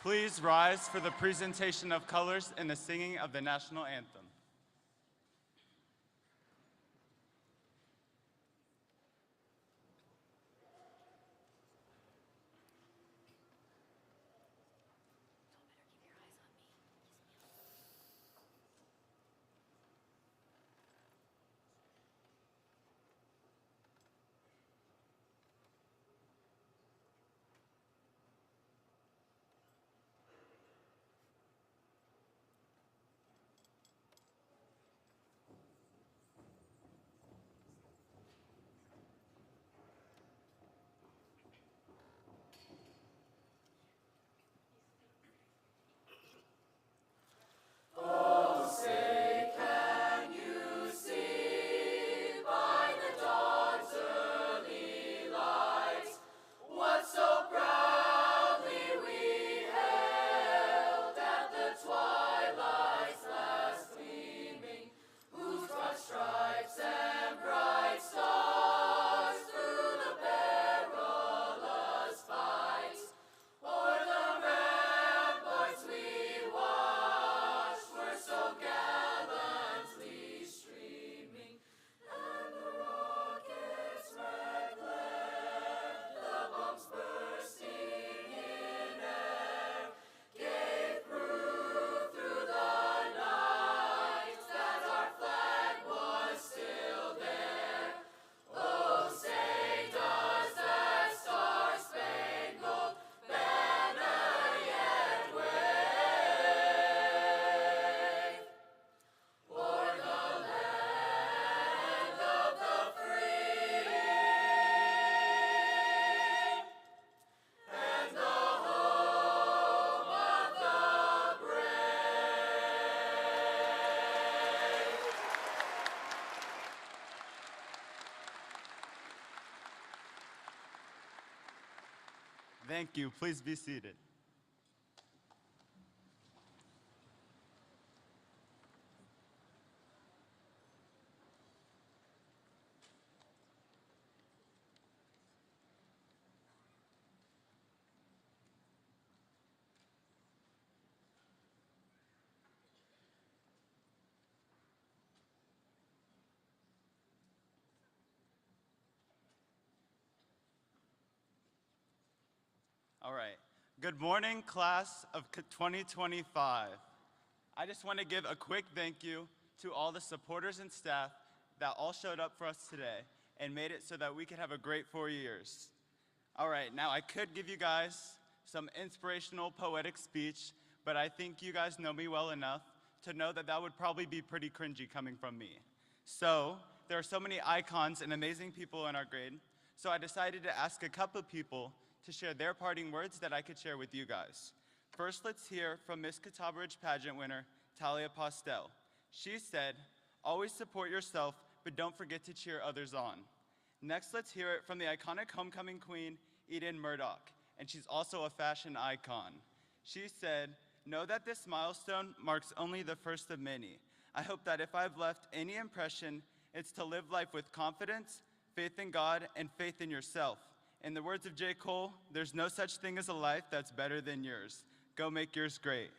Please rise for the presentation of colors and the singing of the national anthem. Thank you. Please be seated. All right. Good morning, class of 2025. I just want to give a quick thank you to all the supporters and staff that all showed up for us today and made it so that we could have a great 4 years. All right, now I could give you guys some inspirational poetic speech, but I think you guys know me well enough to know that that would probably be pretty cringy coming from me. So there are so many icons and amazing people in our grade, so I decided to ask a couple of people to share their parting words that I could share with you guys. First, let's hear from Miss Catawba Ridge pageant winner, Talia Postel. She said, "Always support yourself, but don't forget to cheer others on." Next, let's hear it from the iconic homecoming queen, Eden Murdoch, and she's also a fashion icon. She said, "Know that this milestone marks only the first of many. I hope that if I've left any impression, it's to live life with confidence, faith in God, and faith in yourself. In the words of J. Cole, there's no such thing as a life that's better than yours. Go make yours great."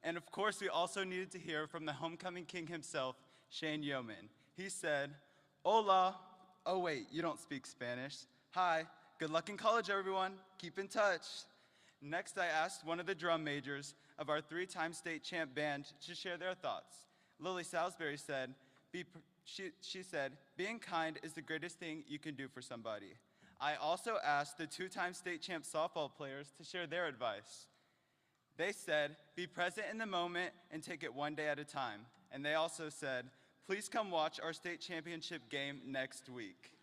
And of course, we also needed to hear from the homecoming king himself, Shane Yeoman. He said, "Hola." Oh wait, you don't speak Spanish. "Hi, good luck in college, everyone. Keep in touch." Next, I asked one of the drum majors of our 3-time state champ band to share their thoughts. Lily Salisbury said, she said, "Being kind is the greatest thing you can do for somebody." I also asked the 2-time state champ softball players to share their advice. They said, "Be present in the moment and take it one day at a time." And they also said, "Please come watch our state championship game next week."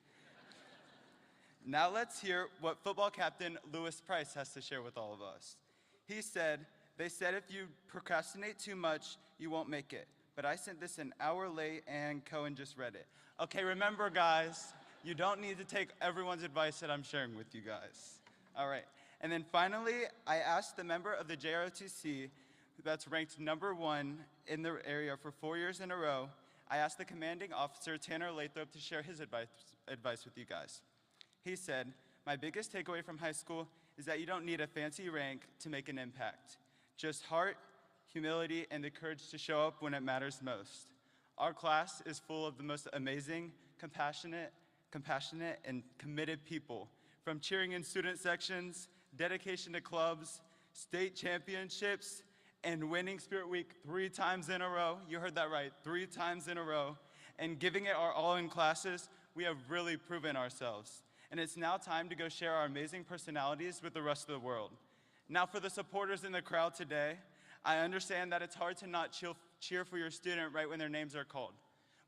Now let's hear what football captain Lewis Price has to share with all of us. He said, "They said if you procrastinate too much, you won't make it. But I sent this an hour late and Cohen just read it." Okay, remember guys, you don't need to take everyone's advice that I'm sharing with you guys. All right, and then finally, I asked the member of the JROTC that's ranked #1 in the area for 4 years in a row, I asked the commanding officer, Tanner Lathrop, to share his advice with you guys. He said, "My biggest takeaway from high school is that you don't need a fancy rank to make an impact. just heart, humility, and the courage to show up when it matters most. Our class is full of the most amazing, compassionate, and committed people. From cheering in student sections, dedication to clubs, state championships, and winning Spirit Week 3 times in a row. You heard that right, 3 times in a row. And giving it our all in classes, we have really proven ourselves. And it's now time to go share our amazing personalities with the rest of the world. Now for the supporters in the crowd today, I understand that it's hard to not cheer for your student right when their names are called.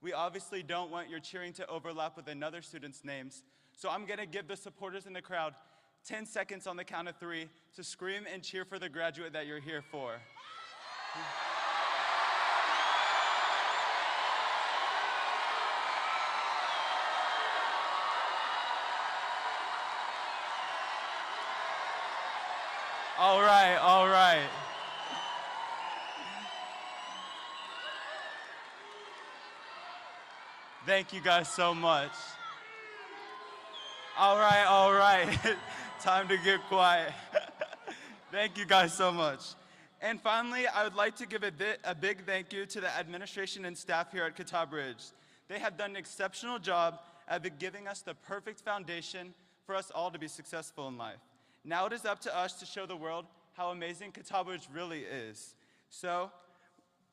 We obviously don't want your cheering to overlap with another student's names, so I'm gonna give the supporters in the crowd 10 seconds on the count of 3 to scream and cheer for the graduate that you're here for. All right, all right. Thank you guys so much. All right. Time to get quiet. Thank you guys so much. And finally, I would like to give a big thank you to the administration and staff here at Catawba Ridge. They have done an exceptional job at giving us the perfect foundation for us all to be successful in life. Now it is up to us to show the world how amazing Catawba Ridge really is. So,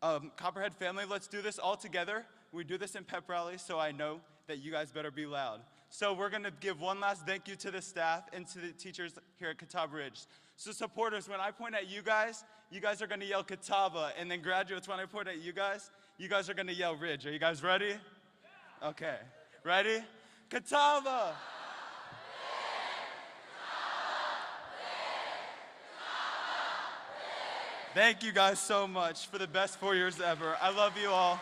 Copperhead family, let's do this all together. We do this in pep rallies, so I know that you guys better be loud. So we're gonna give one last thank you to the staff and to the teachers here at Catawba Ridge. So supporters, when I point at you guys are gonna yell Catawba, and then graduates, when I point at you guys are gonna yell Ridge. Are you guys ready? Yeah. Okay, ready? Catawba! Thank you guys so much for the best 4 years ever. I love you all.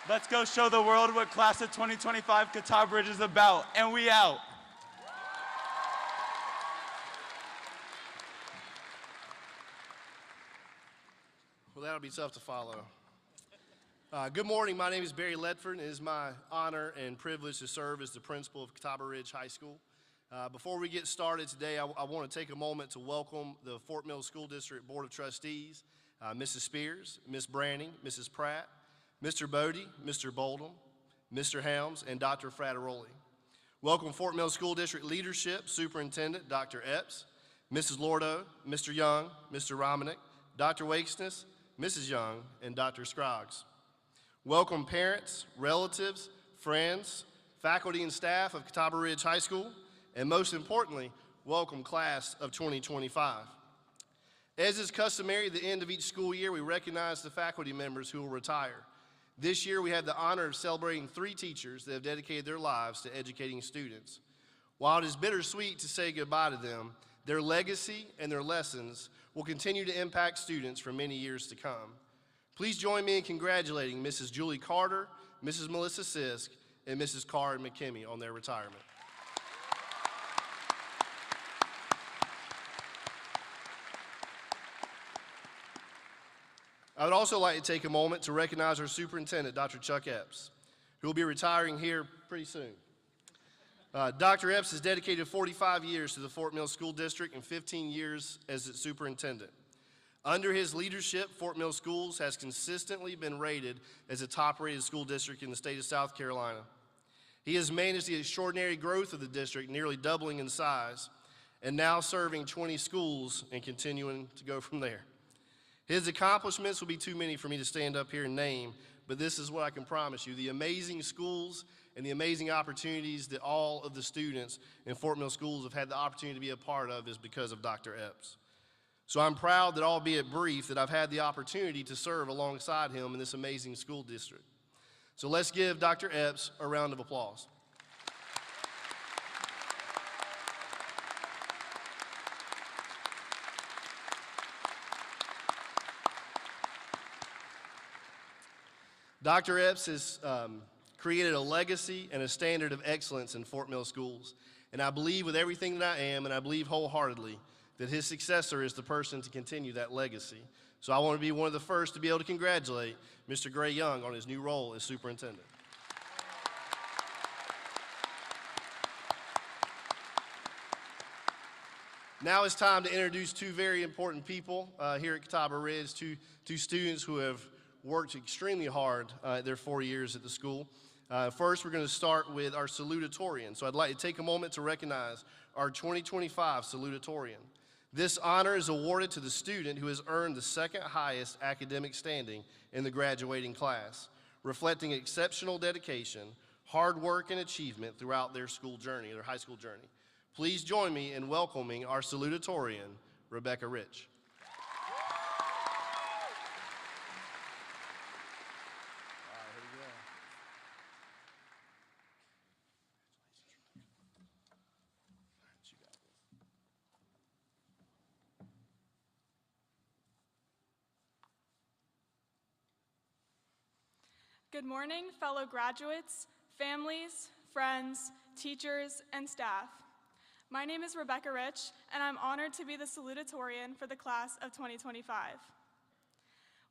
Let's go show the world what class of 2025 Catawba Ridge is about, and we out. Well, that'll be tough to follow. Good morning, my name is Barry Ledford, and it is my honor and privilege to serve as the principal of Catawba Ridge High School. Before we get started today, I want to take a moment to welcome the Fort Mill School District Board of Trustees, Mrs. Spears, Ms. Branning, Mrs. Pratt, Mr. Bodie, Mr. Boldham, Mr. Helms, and Dr. Frattaroli. Welcome Fort Mill School District leadership, Superintendent Dr. Epps, Mrs. Lordo, Mr. Young, Mr. Romanek, Dr. Wakesness, Mrs. Young, and Dr. Scroggs. Welcome parents, relatives, friends, faculty and staff of Catawba Ridge High School, and most importantly, welcome class of 2025. As is customary at the end of each school year, we recognize the faculty members who will retire. This year, we have the honor of celebrating 3 teachers that have dedicated their lives to educating students. While it is bittersweet to say goodbye to them, their legacy and their lessons will continue to impact students for many years to come. Please join me in congratulating Mrs. Julie Carter, Mrs. Melissa Sisk, and Mrs. Karen McKimmey on their retirement. I would also like to take a moment to recognize our superintendent, Dr. Chuck Epps, who will be retiring here pretty soon. Dr. Epps has dedicated 45 years to the Fort Mill School District and 15 years as its superintendent. Under his leadership, Fort Mill Schools has consistently been rated as a top-rated school district in the state of South Carolina. He has managed the extraordinary growth of the district, nearly doubling in size, and now serving 20 schools and continuing to go from there. His accomplishments will be too many for me to stand up here and name, but this is what I can promise you. The amazing schools and the amazing opportunities that all of the students in Fort Mill Schools have had the opportunity to be a part of is because of Dr. Epps. So I'm proud that, albeit brief, that I've had the opportunity to serve alongside him in this amazing school district. So let's give Dr. Epps a round of applause. Dr. Epps has created a legacy and a standard of excellence in Fort Mill Schools, and I believe with everything that I am, and I believe wholeheartedly, that his successor is the person to continue that legacy. So I want to be one of the first to be able to congratulate Mr. Gray Young on his new role as superintendent. Now it's time to introduce two very important people here at Catawba Ridge, two students who have worked extremely hard their 4 years at the school. First, we're going to start with our salutatorian. So I'd like to take a moment to recognize our 2025 salutatorian. This honor is awarded to the student who has earned the second highest academic standing in the graduating class, reflecting exceptional dedication, hard work, and achievement throughout their school journey, their high school journey. Please join me in welcoming our salutatorian, Rebecca Rich. Good morning, fellow graduates, families, friends, teachers, and staff. My name is Rebecca Rich, and I'm honored to be the salutatorian for the class of 2025.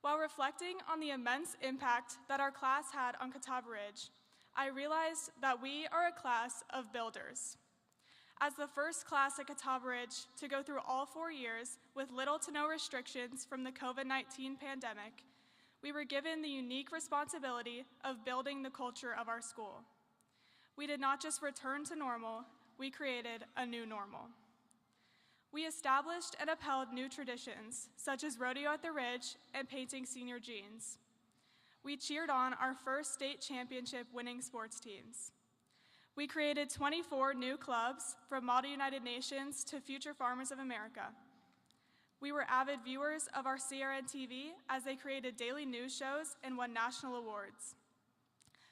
While reflecting on the immense impact that our class had on Catawba Ridge, I realized that we are a class of builders. As the first class at Catawba Ridge to go through all 4 years with little to no restrictions from the COVID-19 pandemic, we were given the unique responsibility of building the culture of our school. We did not just return to normal, we created a new normal. We established and upheld new traditions, such as rodeo at the Ridge and painting senior jeans. We cheered on our first state championship winning sports teams. We created 24 new clubs, from Model United Nations to Future Farmers of America. We were avid viewers of our CRN TV as they created daily news shows and won national awards.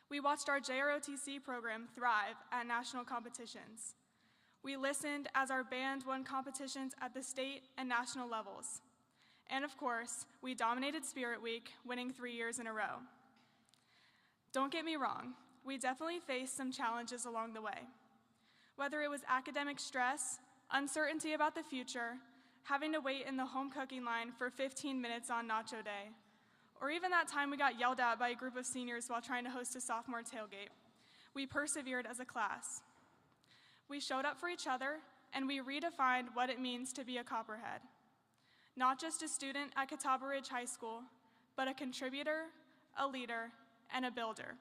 We watched our JROTC program thrive at national competitions. We listened as our band won competitions at the state and national levels. And of course, we dominated Spirit Week, winning 3 years in a row. Don't get me wrong, we definitely faced some challenges along the way. Whether it was academic stress, uncertainty about the future, having to wait in the home cooking line for 15 minutes on Nacho Day, or even that time we got yelled at by a group of seniors while trying to host a sophomore tailgate, we persevered as a class. We showed up for each other, and we redefined what it means to be a Copperhead. Not just a student at Catawba Ridge High School, but a contributor, a leader, and a builder.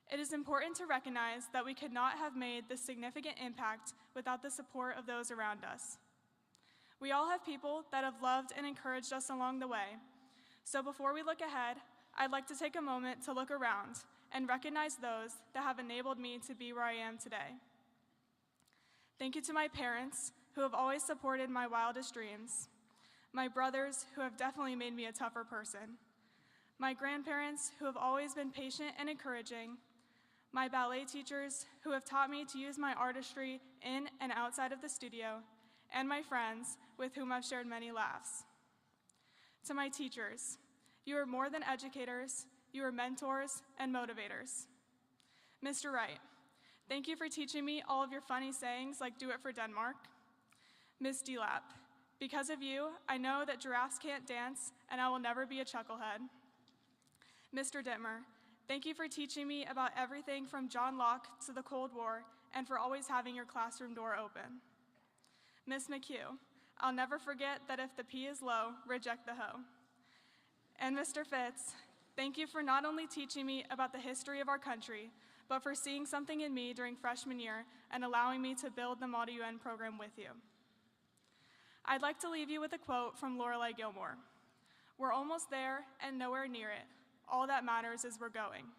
It is important to recognize that we could not have made this significant impact without the support of those around us. We all have people that have loved and encouraged us along the way. So before we look ahead, I'd like to take a moment to look around and recognize those that have enabled me to be where I am today. Thank you to my parents, who have always supported my wildest dreams, my brothers, who have definitely made me a tougher person, my grandparents, who have always been patient and encouraging, my ballet teachers, who have taught me to use my artistry in and outside of the studio, and my friends, with whom I've shared many laughs. To my teachers, you are more than educators, you are mentors and motivators. Mr. Wright, thank you for teaching me all of your funny sayings like "do it for Denmark." Ms. Delap, because of you, I know that giraffes can't dance and I will never be a chucklehead. Mr. Dittmer, thank you for teaching me about everything from John Locke to the Cold War and for always having your classroom door open. Ms. McHugh, I'll never forget that if the P is low, reject the hoe. And Mr. Fitz, thank you for not only teaching me about the history of our country, but for seeing something in me during freshman year and allowing me to build the Model UN program with you. I'd like to leave you with a quote from Lorelei Gilmore. "We're almost there and nowhere near it. All that matters is we're going."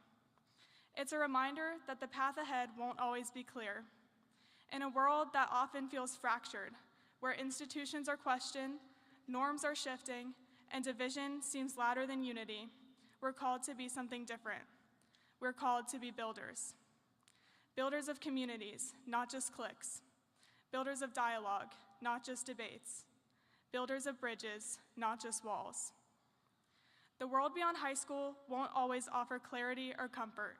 It's a reminder that the path ahead won't always be clear. In a world that often feels fractured, where institutions are questioned, norms are shifting, and division seems louder than unity, we're called to be something different. We're called to be builders. Builders of communities, not just cliques. Builders of dialogue, not just debates. Builders of bridges, not just walls. The world beyond high school won't always offer clarity or comfort,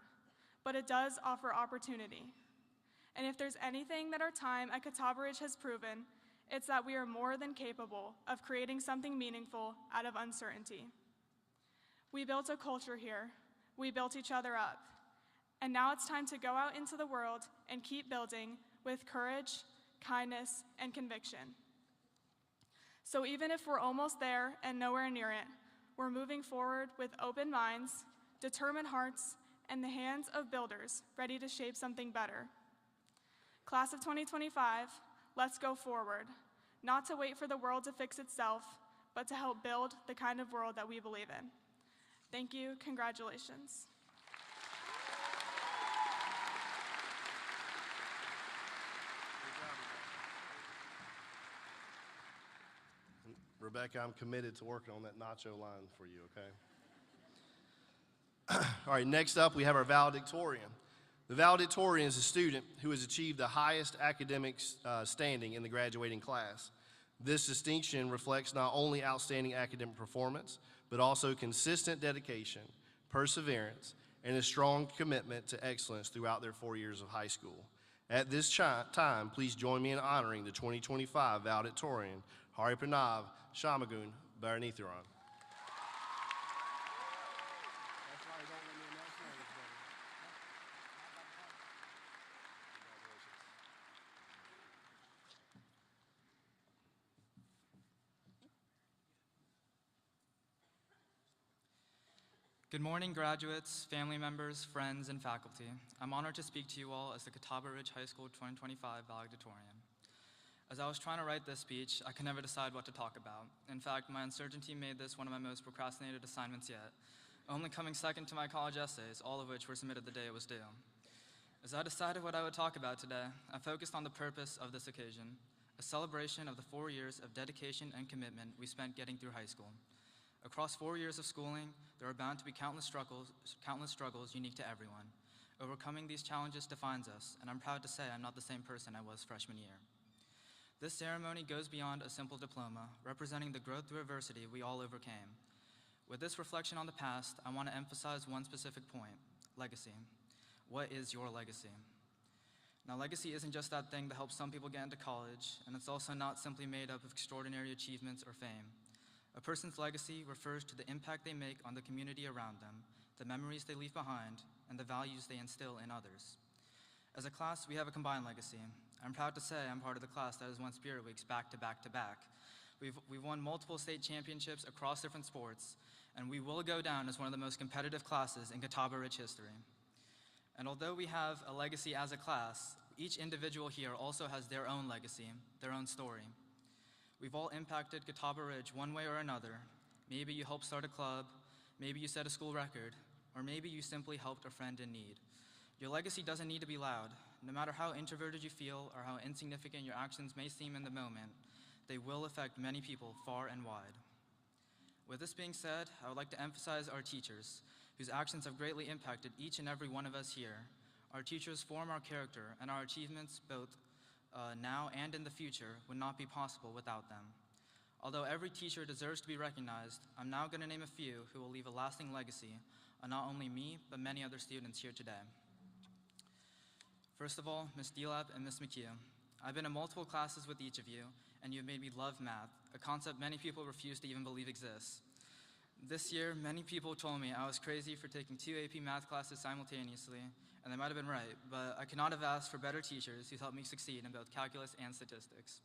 but it does offer opportunity. And if there's anything that our time at Catawba Ridge has proven, it's that we are more than capable of creating something meaningful out of uncertainty. We built a culture here. We built each other up. And now it's time to go out into the world and keep building with courage, kindness, and conviction. So even if we're almost there and nowhere near it, we're moving forward with open minds, determined hearts, and the hands of builders ready to shape something better. Class of 2025, let's go forward, not to wait for the world to fix itself, but to help build the kind of world that we believe in. Thank you, congratulations. Rebecca, I'm committed to working on that nacho line for you, okay? All right, next up we have our valedictorian. The valedictorian is a student who has achieved the highest academic standing in the graduating class. This distinction reflects not only outstanding academic performance, but also consistent dedication, perseverance, and a strong commitment to excellence throughout their 4 years of high school. At this time, please join me in honoring the 2025 valedictorian, Hari Pranav Shamagun Baranitharan. Good morning, graduates, family members, friends, and faculty. I'm honored to speak to you all as the Catawba Ridge High School 2025 valedictorian. As I was trying to write this speech, I could never decide what to talk about. In fact, my uncertainty made this one of my most procrastinated assignments yet, only coming second to my college essays, all of which were submitted the day it was due. As I decided what I would talk about today, I focused on the purpose of this occasion, a celebration of the 4 years of dedication and commitment we spent getting through high school. Across 4 years of schooling, there are bound to be countless struggles unique to everyone. Overcoming these challenges defines us, and I'm proud to say I'm not the same person I was freshman year. This ceremony goes beyond a simple diploma, representing the growth through adversity we all overcame. With this reflection on the past, I want to emphasize one specific point: legacy. What is your legacy? Now, legacy isn't just that thing that helps some people get into college, and it's also not simply made up of extraordinary achievements or fame. A person's legacy refers to the impact they make on the community around them, the memories they leave behind, and the values they instill in others. As a class, we have a combined legacy. I'm proud to say I'm part of the class that has won Spirit Weeks back to back to back. We've won multiple state championships across different sports, and we will go down as one of the most competitive classes in Catawba Ridge history. And although we have a legacy as a class, each individual here also has their own legacy, their own story. We've all impacted Catawba Ridge one way or another. Maybe you helped start a club, maybe you set a school record, or maybe you simply helped a friend in need. Your legacy doesn't need to be loud. No matter how introverted you feel or how insignificant your actions may seem in the moment, they will affect many people far and wide. With this being said, I would like to emphasize our teachers, whose actions have greatly impacted each and every one of us here. Our teachers form our character, and our achievements, both now and in the future, would not be possible without them. Although every teacher deserves to be recognized, I'm now going to name a few who will leave a lasting legacy on not only me, but many other students here today. First of all, Ms. Delap and Ms. McHugh. I've been in multiple classes with each of you, and you've made me love math, a concept many people refuse to even believe exists. This year, many people told me I was crazy for taking 2 AP math classes simultaneously, and they might have been right, but I could not have asked for better teachers who helped me succeed in both calculus and statistics.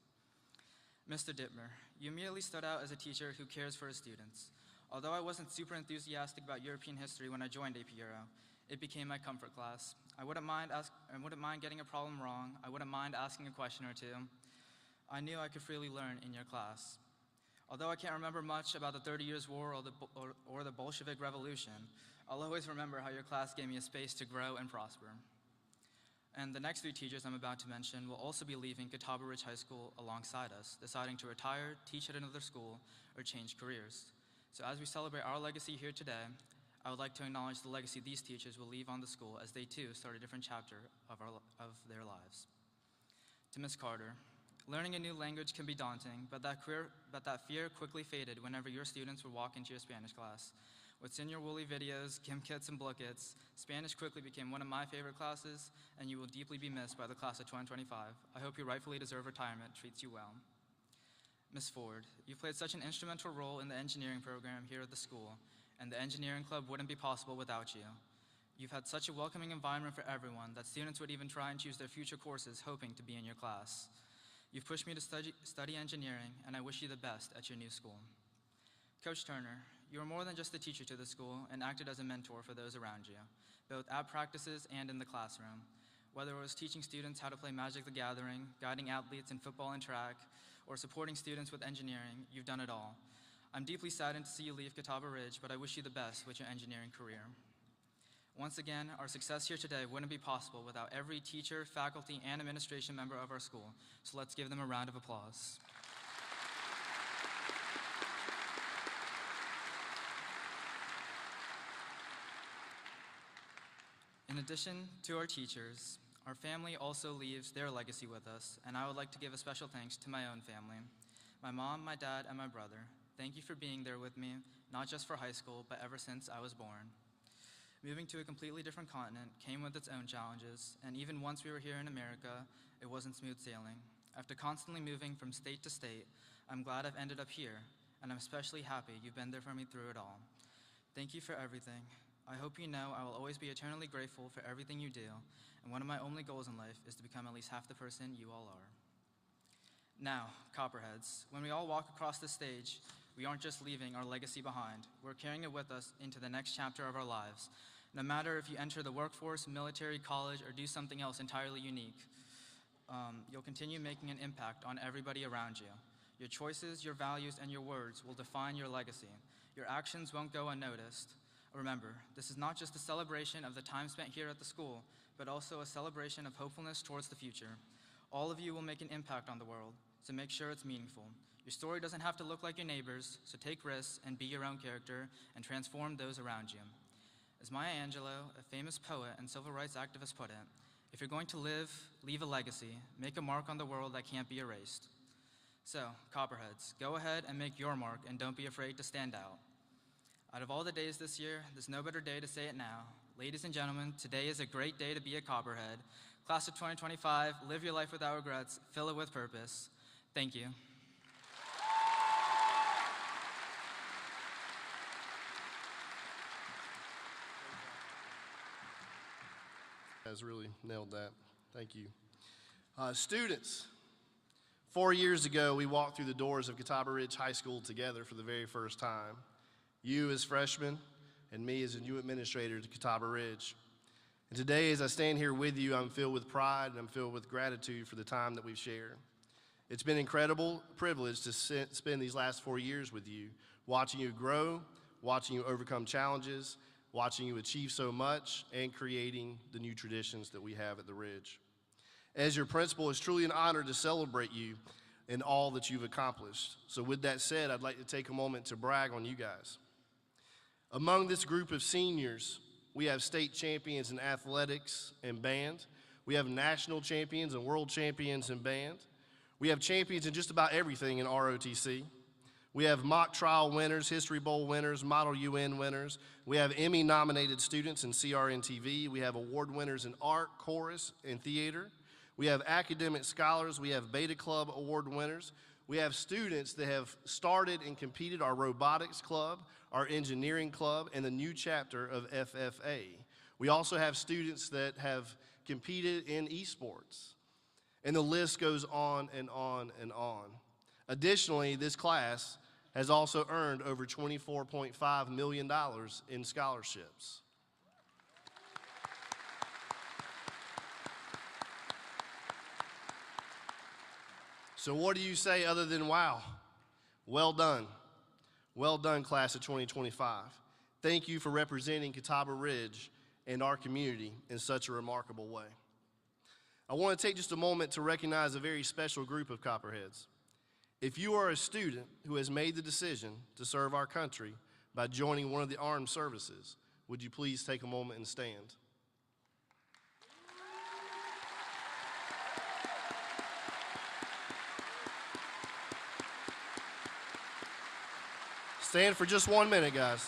Mr. Dittmer, you immediately stood out as a teacher who cares for his students. Although I wasn't super enthusiastic about European history when I joined AP Euro, it became my comfort class. I wouldn't mind getting a problem wrong. I wouldn't mind asking a question or two. I knew I could freely learn in your class. Although I can't remember much about the 30 Years' War or the Bolshevik Revolution, I'll always remember how your class gave me a space to grow and prosper. And the next 3 teachers I'm about to mention will also be leaving Catawba Ridge High School alongside us, deciding to retire, teach at another school, or change careers. So as we celebrate our legacy here today, I would like to acknowledge the legacy these teachers will leave on the school as they too start a different chapter of their lives. To Ms. Carter, learning a new language can be daunting, but that fear quickly faded whenever your students would walk into your Spanish class. With Senor Wooly videos, Gim Kits, and Blookits, Spanish quickly became one of my favorite classes, and you will deeply be missed by the class of 2025. I hope your rightfully deserved retirement treats you well. Ms. Ford, you've played such an instrumental role in the engineering program here at the school, and the engineering club wouldn't be possible without you. You've had such a welcoming environment for everyone that students would even try and choose their future courses hoping to be in your class. You've pushed me to study engineering, and I wish you the best at your new school. Coach Turner, you are more than just a teacher to the school and acted as a mentor for those around you, both at practices and in the classroom. Whether it was teaching students how to play Magic the Gathering, guiding athletes in football and track, or supporting students with engineering, you've done it all. I'm deeply saddened to see you leave Catawba Ridge, but I wish you the best with your engineering career. Once again, our success here today wouldn't be possible without every teacher, faculty, and administration member of our school, so let's give them a round of applause. In addition to our teachers, our family also leaves their legacy with us, and I would like to give a special thanks to my own family. My mom, my dad, and my brother. Thank you for being there with me, not just for high school, but ever since I was born. Moving to a completely different continent came with its own challenges, and even once we were here in America, it wasn't smooth sailing. After constantly moving from state to state, I'm glad I've ended up here, and I'm especially happy you've been there for me through it all. Thank you for everything. I hope you know I will always be eternally grateful for everything you do, and one of my only goals in life is to become at least half the person you all are. Now, Copperheads, when we all walk across the stage, we aren't just leaving our legacy behind. We're carrying it with us into the next chapter of our lives. No matter if you enter the workforce, military, college, or do something else entirely unique, you'll continue making an impact on everybody around you. Your choices, your values, and your words will define your legacy. Your actions won't go unnoticed. Remember, this is not just a celebration of the time spent here at the school, but also a celebration of hopefulness towards the future. All of you will make an impact on the world, so make sure it's meaningful. Your story doesn't have to look like your neighbors, so take risks and be your own character and transform those around you. As Maya Angelou, a famous poet and civil rights activist, put it, if you're going to live, leave a legacy, make a mark on the world that can't be erased. So, Copperheads, go ahead and make your mark and don't be afraid to stand out. Out of all the days this year, there's no better day to say it now. Ladies and gentlemen, today is a great day to be a Copperhead. Class of 2025, live your life without regrets, fill it with purpose. Thank you. Has really nailed that. Thank you. Students, 4 years ago, we walked through the doors of Catawba Ridge High School together for the very first time. You as freshmen, and me as a new administrator to Catawba Ridge. And today, as I stand here with you, I'm filled with pride and I'm filled with gratitude for the time that we've shared. It's been an incredible privilege to spend these last 4 years with you, watching you grow, watching you overcome challenges, watching you achieve so much, and creating the new traditions that we have at the Ridge. As your principal, it's truly an honor to celebrate you and all that you've accomplished. So with that said, I'd like to take a moment to brag on you guys. Among this group of seniors, we have state champions in athletics and band. We have national champions and world champions in band. We have champions in just about everything in ROTC. We have mock trial winners, History Bowl winners, Model UN winners. We have Emmy-nominated students in CRN-TV. We have award winners in art, chorus, and theater. We have academic scholars. We have Beta Club award winners. We have students that have started and competed our robotics club, our engineering club, and the new chapter of FFA. We also have students that have competed in esports. And the list goes on and on and on. Additionally, this class has also earned over $24.5 million in scholarships. So what do you say other than wow? Well done. Well done, class of 2025. Thank you for representing Catawba Ridge and our community in such a remarkable way. I want to take just a moment to recognize a very special group of Copperheads. If you are a student who has made the decision to serve our country by joining one of the armed services, would you please take a moment and stand? Stand for just 1 minute, guys.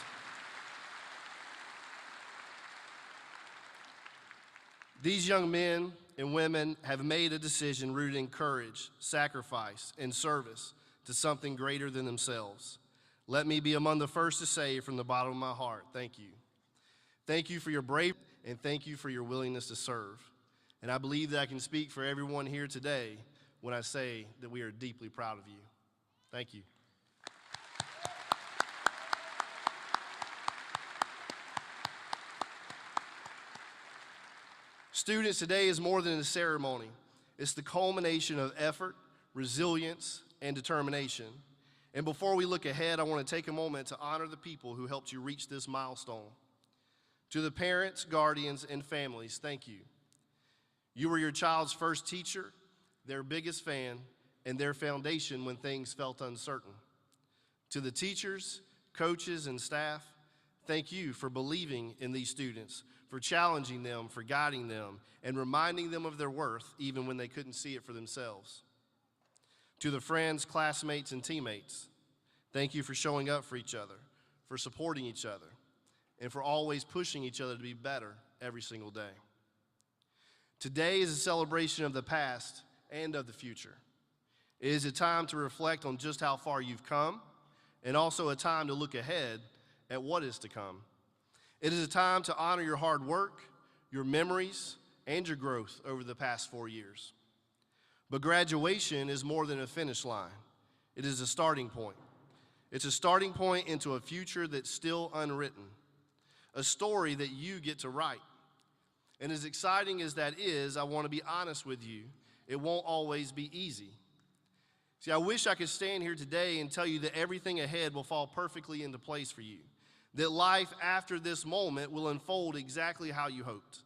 These young men and women have made a decision rooted in courage, sacrifice, and service to something greater than themselves. Let me be among the first to say from the bottom of my heart, thank you. Thank you for your bravery, and thank you for your willingness to serve. And I believe that I can speak for everyone here today when I say that we are deeply proud of you. Thank you. Students, today is more than a ceremony. It's the culmination of effort, resilience, and determination. And before we look ahead, I want to take a moment to honor the people who helped you reach this milestone. To the parents, guardians, and families, thank you. You were your child's first teacher, their biggest fan, and their foundation when things felt uncertain. To the teachers, coaches, and staff, thank you for believing in these students, for challenging them, for guiding them, and reminding them of their worth even when they couldn't see it for themselves. To the friends, classmates, and teammates, thank you for showing up for each other, for supporting each other, and for always pushing each other to be better every single day. Today is a celebration of the past and of the future. It is a time to reflect on just how far you've come, and also a time to look ahead at what is to come. It is a time to honor your hard work, your memories, and your growth over the past 4 years. But graduation is more than a finish line. It is a starting point. It's a starting point into a future that's still unwritten, a story that you get to write. And as exciting as that is, I want to be honest with you, it won't always be easy. See, I wish I could stand here today and tell you that everything ahead will fall perfectly into place for you, that life after this moment will unfold exactly how you hoped,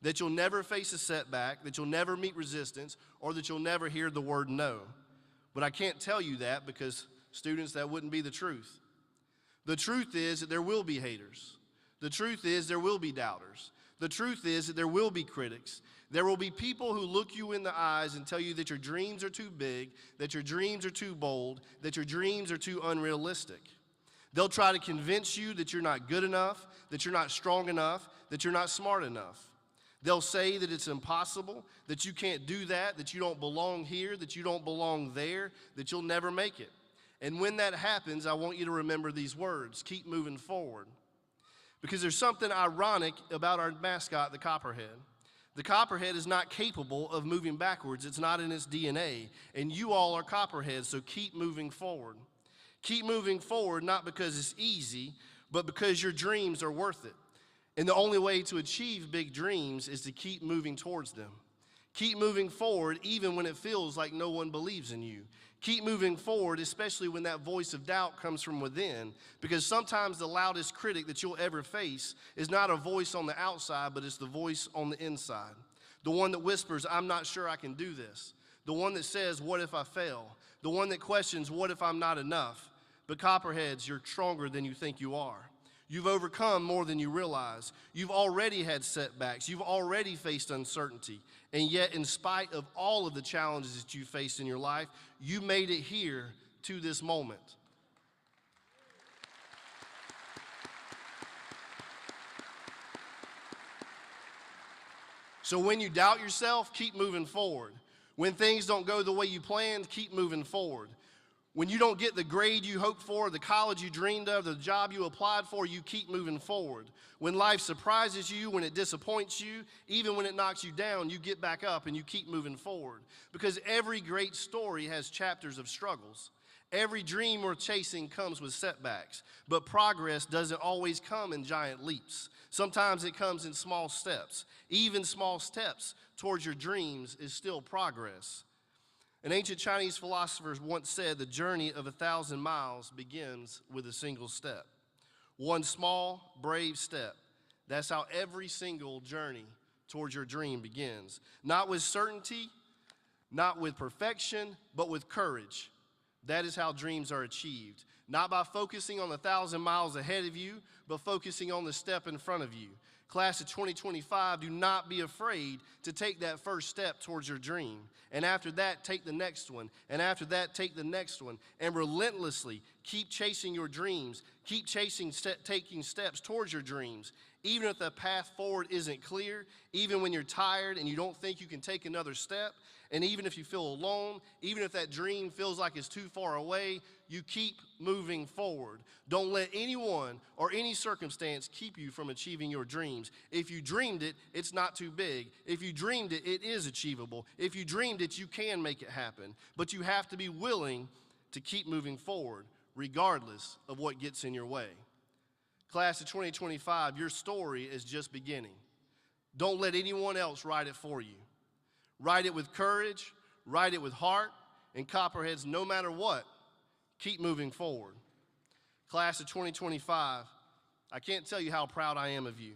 that you'll never face a setback, that you'll never meet resistance, or that you'll never hear the word no. But I can't tell you that because, students, that wouldn't be the truth. The truth is that there will be haters. The truth is there will be doubters. The truth is that there will be critics. There will be people who look you in the eyes and tell you that your dreams are too big, that your dreams are too bold, that your dreams are too unrealistic. They'll try to convince you that you're not good enough, that you're not strong enough, that you're not smart enough. They'll say that it's impossible, that you can't do that you don't belong here, that you don't belong there, that you'll never make it. And when that happens, I want you to remember these words: keep moving forward. Because there's something ironic about our mascot, the Copperhead. The Copperhead is not capable of moving backwards. It's not in its DNA. And you all are Copperheads, so keep moving forward. Keep moving forward, not because it's easy, but because your dreams are worth it. And the only way to achieve big dreams is to keep moving towards them. Keep moving forward even when it feels like no one believes in you. Keep moving forward, especially when that voice of doubt comes from within, because sometimes the loudest critic that you'll ever face is not a voice on the outside, but it's the voice on the inside. The one that whispers, I'm not sure I can do this. The one that says, what if I fail? The one that questions, what if I'm not enough? But Copperheads, you're stronger than you think you are. You've overcome more than you realize. You've already had setbacks. You've already faced uncertainty. And yet, in spite of all of the challenges that you faced in your life, you made it here to this moment. So when you doubt yourself, keep moving forward. When things don't go the way you planned, keep moving forward. When you don't get the grade you hoped for, the college you dreamed of, the job you applied for, you keep moving forward. When life surprises you, when it disappoints you, even when it knocks you down, you get back up and you keep moving forward. Because every great story has chapters of struggles. Every dream worth chasing comes with setbacks. But progress doesn't always come in giant leaps. Sometimes it comes in small steps. Even small steps towards your dreams is still progress. An ancient Chinese philosopher once said, the journey of 1,000 miles begins with a single step. One small, brave step. That's how every single journey towards your dream begins. Not with certainty, not with perfection, but with courage. That is how dreams are achieved. Not by focusing on the 1,000 miles ahead of you, but focusing on the step in front of you. Class of 2025, do not be afraid to take that first step towards your dream. And after that, take the next one. And after that, take the next one. And relentlessly Keep chasing your dreams. Keep taking steps towards your dreams. Even if the path forward isn't clear, even when you're tired and you don't think you can take another step, and even if you feel alone, even if that dream feels like it's too far away, you keep moving forward. Don't let anyone or any circumstance keep you from achieving your dreams. If you dreamed it, it's not too big. If you dreamed it, it is achievable. If you dreamed it, you can make it happen. But you have to be willing to keep moving forward, regardless of what gets in your way. Class of 2025, your story is just beginning. Don't let anyone else write it for you. Write it with courage, write it with heart, and Copperheads, no matter what, keep moving forward. Class of 2025, I can't tell you how proud I am of you.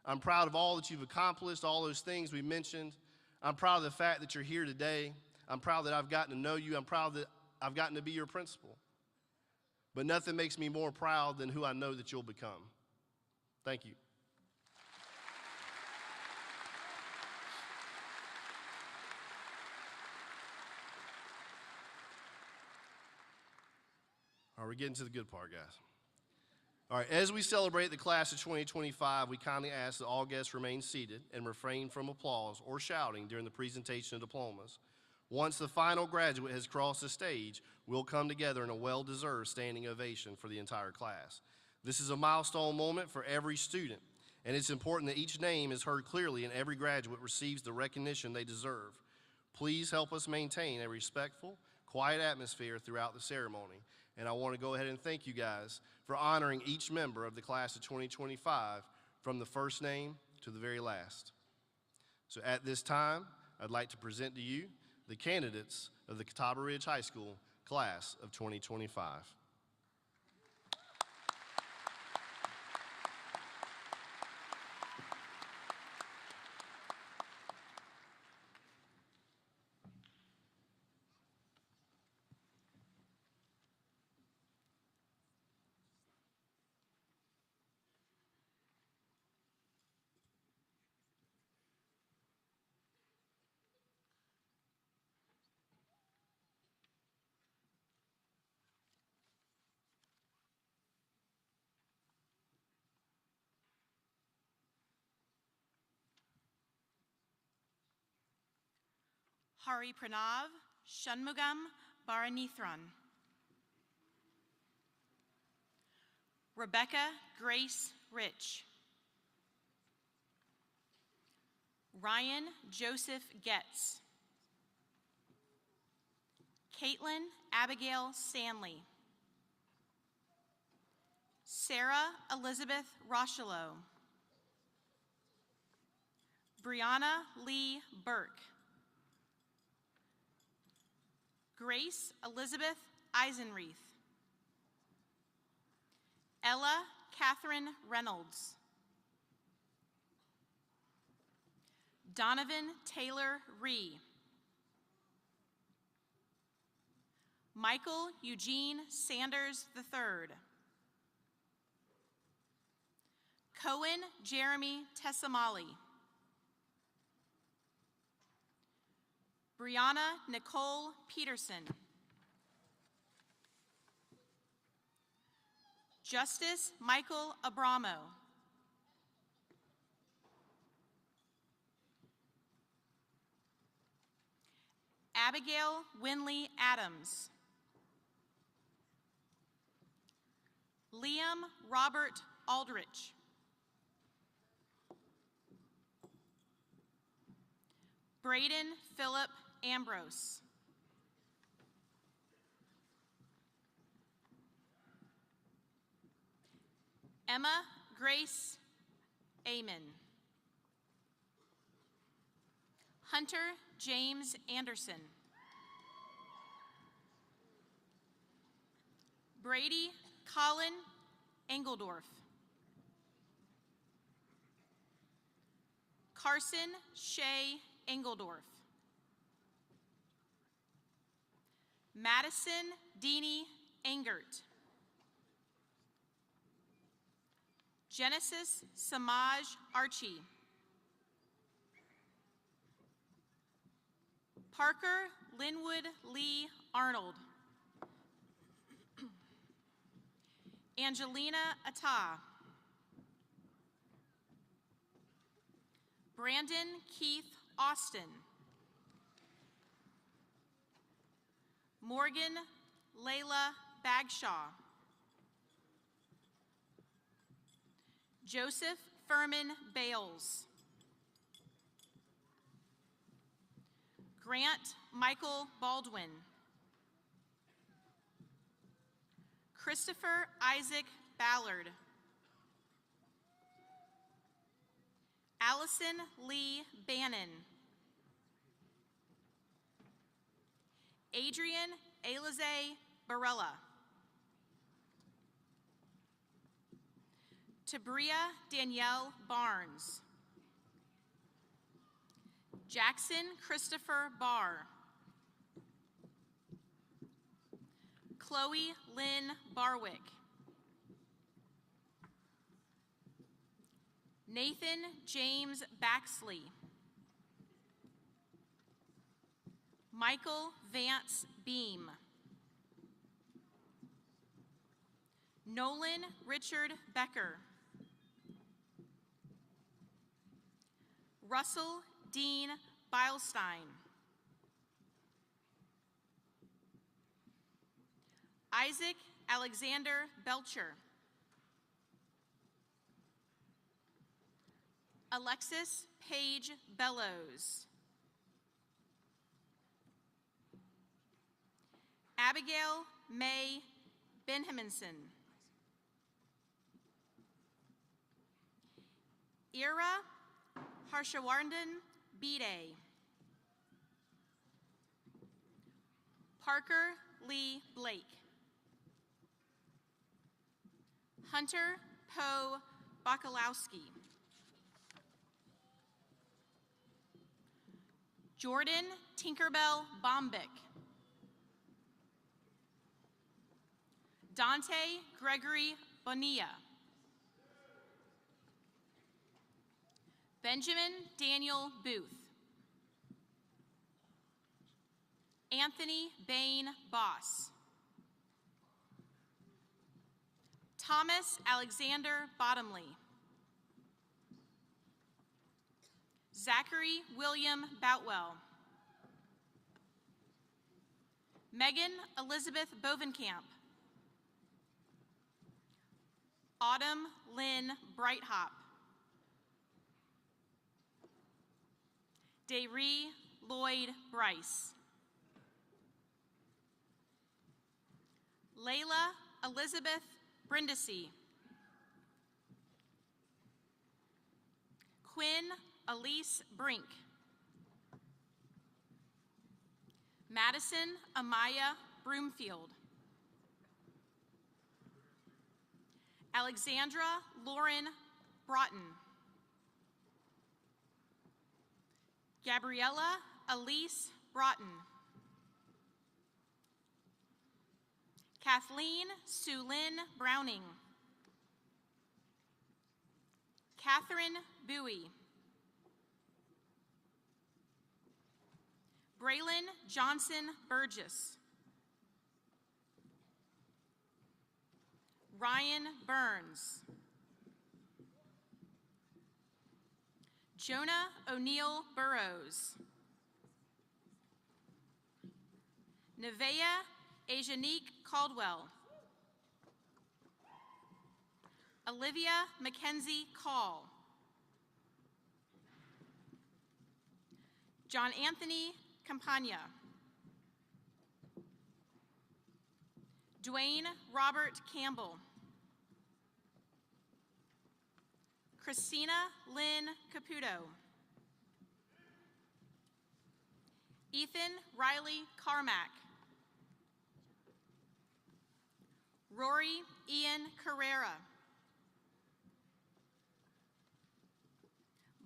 I'm proud of all that you've accomplished, all those things we mentioned. I'm proud of the fact that you're here today. I'm proud that I've gotten to know you. I'm proud that I've gotten to be your principal. But nothing makes me more proud than who I know that you'll become. Thank you. All right, we're getting to the good part, guys. All right, as we celebrate the class of 2025, we kindly ask that all guests remain seated and refrain from applause or shouting during the presentation of diplomas. Once the final graduate has crossed the stage, we'll come together in a well-deserved standing ovation for the entire class. This is a milestone moment for every student, and it's important that each name is heard clearly and every graduate receives the recognition they deserve. Please help us maintain a respectful, quiet atmosphere throughout the ceremony. And I want to go ahead and thank you guys for honoring each member of the class of 2025 from the first name to the very last. So at this time, I'd like to present to you the candidates of the Catawba Ridge High School class of 2025. Hari Pranav Shanmugam Baranithran. Rebecca Grace Rich. Ryan Joseph Getz. Caitlin Abigail Stanley. Sarah Elizabeth Rocheleau. Brianna Lee Burke. Grace Elizabeth Eisenreith. Ella Catherine Reynolds. Donovan Taylor Ree. Michael Eugene Sanders III. Cohen Jeremy Tessamali. Brianna Nicole Peterson. Justice Michael Abramo. Abigail Winley Adams. Liam Robert Aldrich. Braden Philip Ambrose. Emma Grace Amen. Hunter James Anderson. Brady Colin Engeldorf. Carson Shea Engeldorf. Madison Deanie Engert. Genesis Samaj Archie. Parker Linwood Lee Arnold. Angelina Atta. Brandon Keith Austin. Morgan Layla Bagshaw. Joseph Furman Bales. Grant Michael Baldwin. Christopher Isaac Ballard. Allison Lee Bannon. Adrian Alize Barella. Tabria Danielle Barnes. Jackson Christopher Barr. Chloe Lynn Barwick. Nathan James Baxley. Michael Vance Beam. Nolan Richard Becker. Russell Dean Beilstein. Isaac Alexander Belcher. Alexis Paige Bellows. Abigail May Benjaminson. Ira Harshawarden Bede. Parker Lee Blake. Hunter Poe Bakalowski. Jordan Tinkerbell Bombick. Dante Gregory Bonilla. Benjamin Daniel Booth. Anthony Bain Boss. Thomas Alexander Bottomley. Zachary William Boutwell. Megan Elizabeth Bovenkamp. Autumn Lynn Brighthop. Dayree Lloyd Bryce. Layla Elizabeth Brindisi. Quinn Elise Brink. Madison Amaya Broomfield. Alexandra Lauren Broughton. Gabriella Elise Broughton. Kathleen Sue Lynn Browning. Catherine Bowie. Braylon Johnson Burgess. Ryan Burns. Jonah O'Neill Burrows. Nevaeh Ajanique Caldwell. Olivia Mackenzie Call. John Anthony Campagna. Dwayne Robert Campbell. Christina Lynn Caputo. Ethan Riley Carmack. Rory Ian Carrera.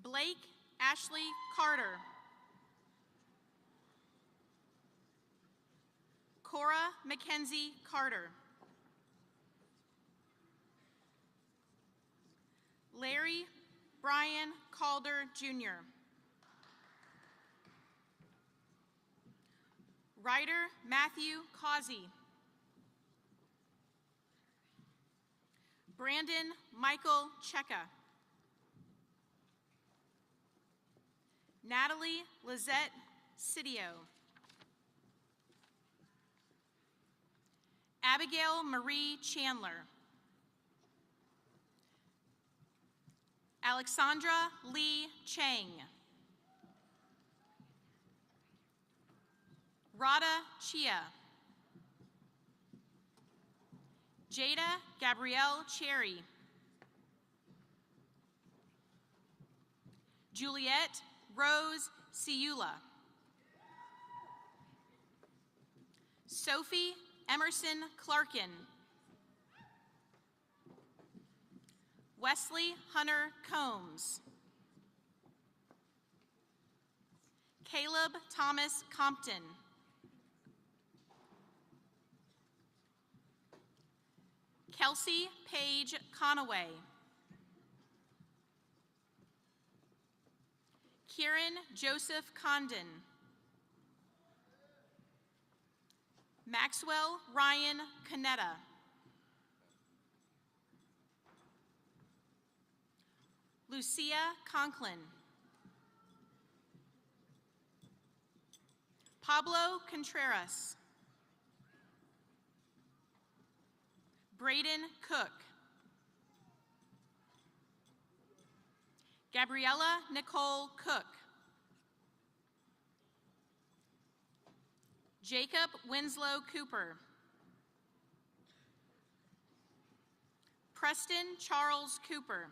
Blake Ashley Carter. Cora Mackenzie Carter. Larry Brian Calder, Jr. Ryder Matthew Causey. Brandon Michael Cheka. Natalie Lizette Sidio. Abigail Marie Chandler. Alexandra Lee Chang. Rada Chia. Jada Gabrielle Cherry. Juliette Rose Ciula. Sophie Emerson Clarkin. Wesley Hunter Combs. Caleb Thomas Compton. Kelsey Paige Conaway. Kieran Joseph Condon. Maxwell Ryan Canetta. Lucia Conklin. Pablo Contreras. Braden Cook. Gabriella Nicole Cook. Jacob Winslow Cooper. Preston Charles Cooper.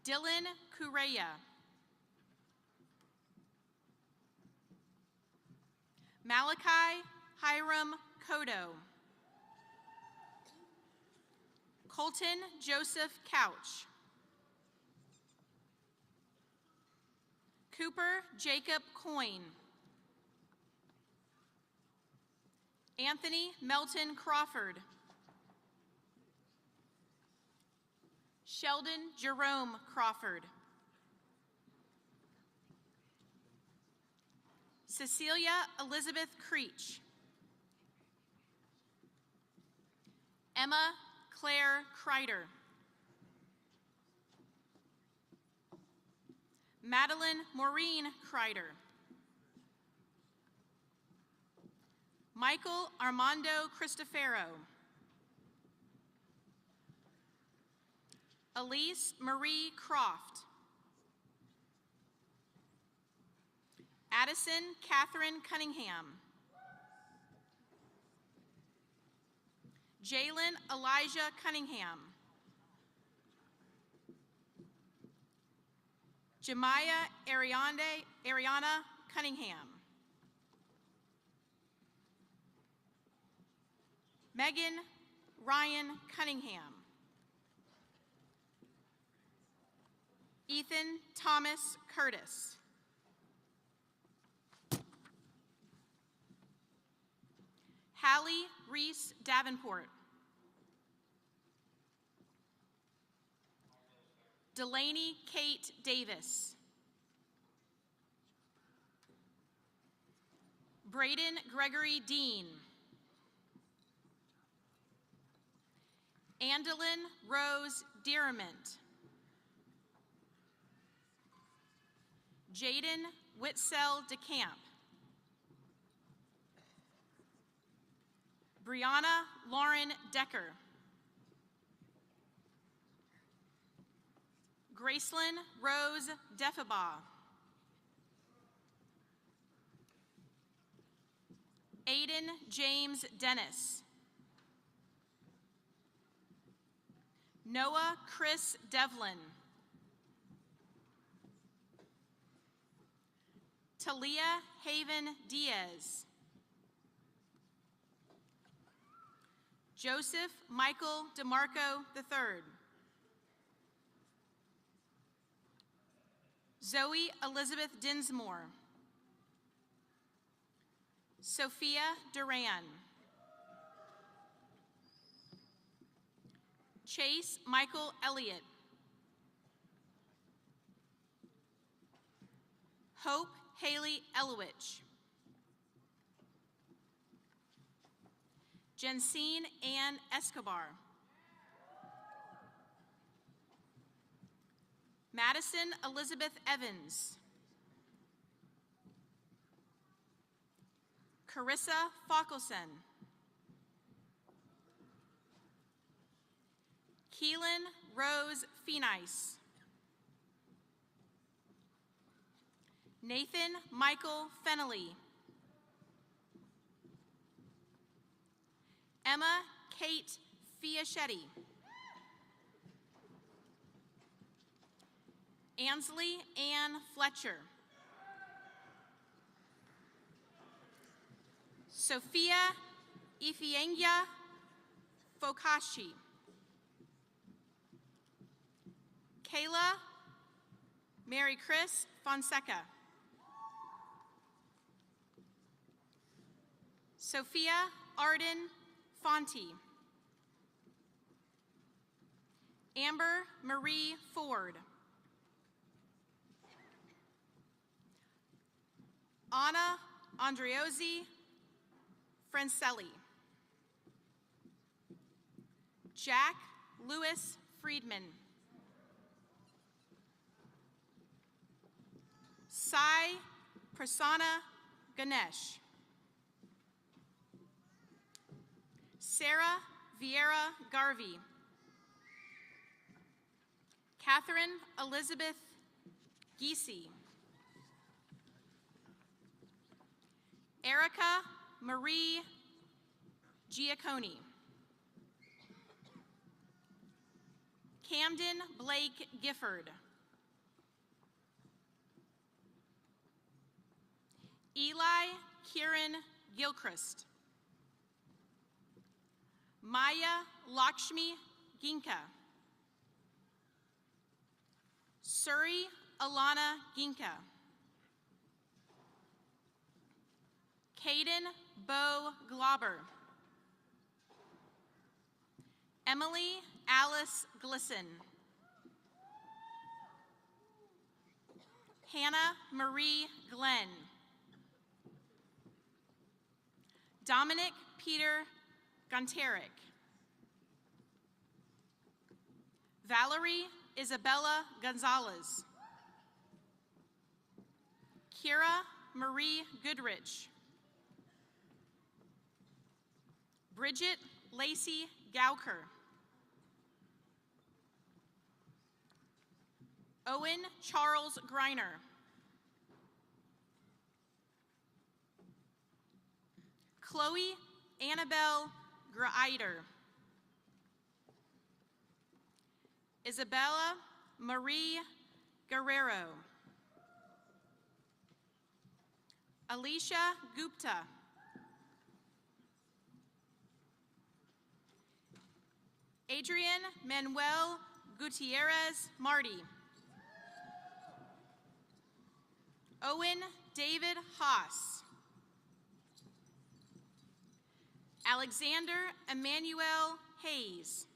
Dylan Kureya. Malachi Hiram Kodo. Colton Joseph Couch. Cooper Jacob Coyne. Anthony Melton Crawford. Sheldon Jerome Crawford. Cecilia Elizabeth Creech. Emma Claire Kreider. Madeline Maureen Kreider. Michael Armando Cristofero. Elise Marie Croft. Addison Catherine Cunningham. Jalen Elijah Cunningham. Jemiah Ariana Cunningham. Megan Ryan Cunningham. Ethan Thomas Curtis. Hallie Reese Davenport. Delaney Kate Davis. Braden Gregory Dean. Andalyn Rose Dearment. Jaden Whitsell DeCamp. Brianna Lauren Decker. Gracelyn Rose Defabaugh. Aiden James Dennis. Noah Chris Devlin. Talia Haven Diaz. Joseph Michael DeMarco III. Zoe Elizabeth Dinsmore. Sophia Duran. Chase Michael Elliott. Hope Haley Elowich. Jensine Ann Escobar. Madison Elizabeth Evans. Carissa Falkelson. Keelan Rose Fenice. Nathan Michael Fennelly. Emma Kate Fiaschetti. Ansley Ann Fletcher. Sophia Ifeangia Fokashi. Kayla Mary Chris Fonseca. Sophia Arden Fonte. Amber Marie Ford. Anna Andreozzi Francelli. Jack Lewis Friedman. Sai Prasanna Ganesh. Sarah Vieira Garvey. Catherine Elizabeth Giese. Erica Marie Giacconi. Camden Blake Gifford. Eli Kieran Gilchrist. Maya Lakshmi Ginka. Suri Alana Ginka. Caden Bo Glauber. Emily Alice Glisson. Hannah Marie Glenn. Dominic Peter Gonteric. Valerie Isabella Gonzalez. Kira Marie Goodrich. Bridget Lacey Gowker. Owen Charles Griner. Chloe Annabelle Greider. Isabella Marie Guerrero. Alicia Gupta. Adrian Manuel Gutierrez Marty. Owen David Haas. Alexander Emmanuel Hayes.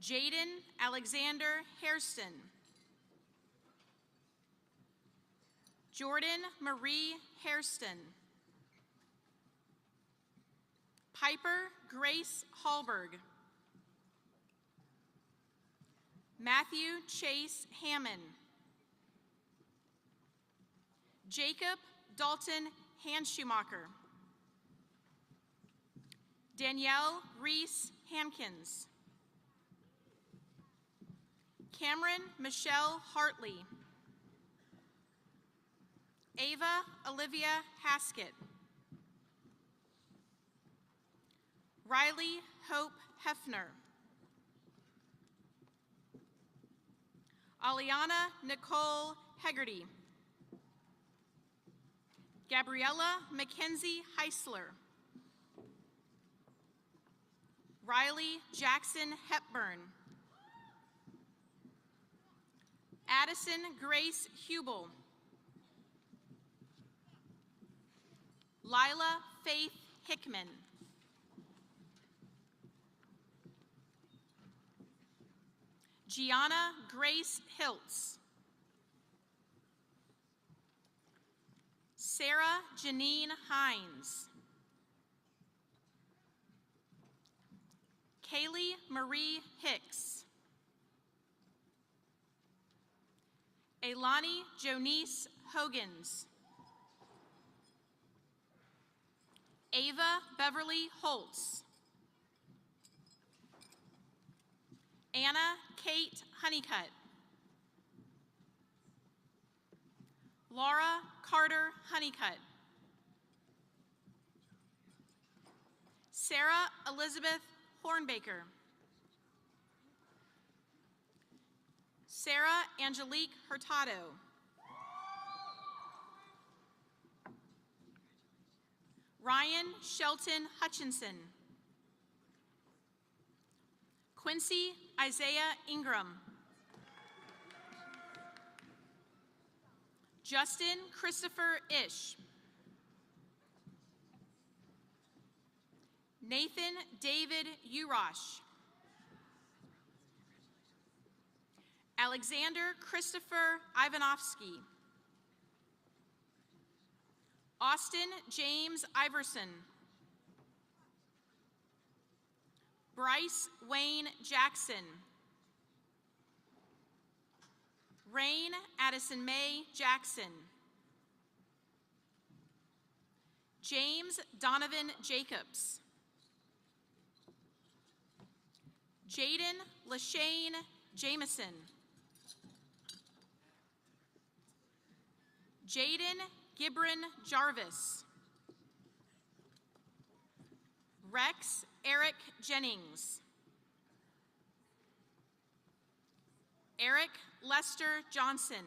Jaden Alexander Hairston. Jordan Marie Hairston. Piper Grace Hallberg. Matthew Chase Hammond. Jacob Dalton Hanschumacher. Danielle Reese Hankins. Cameron Michelle Hartley. Ava Olivia Haskett. Riley Hope Hefner. Aliana Nicole Hegarty. Gabriella Mackenzie Heisler. Riley Jackson Hepburn. Addison Grace Hubel. Lila Faith Hickman. Gianna Grace Hiltz. Sarah Janine Hines. Kaylee Marie Hicks. Elani Jonice Hogans. Ava Beverly Holtz. Anna Kate Honeycutt. Laura Carter Honeycutt. Sarah Elizabeth Hornbaker. Sarah Angelique Hurtado. Ryan Shelton Hutchinson. Quincy Isaiah Ingram. Justin Christopher Ish. Nathan David Urosh. Alexander Christopher Ivanovsky. Austin James Iverson. Bryce Wayne Jackson. Rain Addison May Jackson. James Donovan Jacobs. Jaden Lashane Jameson. Jaden Gibran Jarvis. Rex Eric Jennings. Eric Lester Johnson.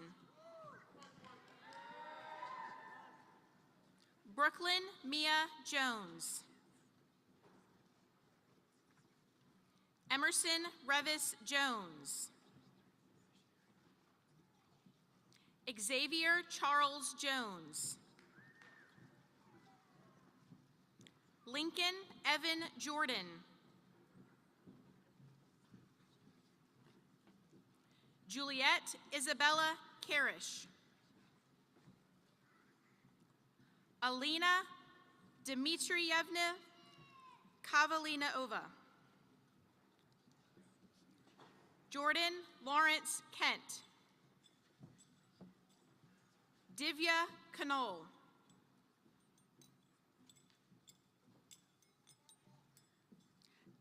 Brooklyn Mia Jones. Emerson Revis Jones. Xavier Charles Jones. Lincoln Evan Jordan. Juliet Isabella Karish. Alina Dmitrievna Kavalinaova. Jordan Lawrence Kent. Divya Kanol.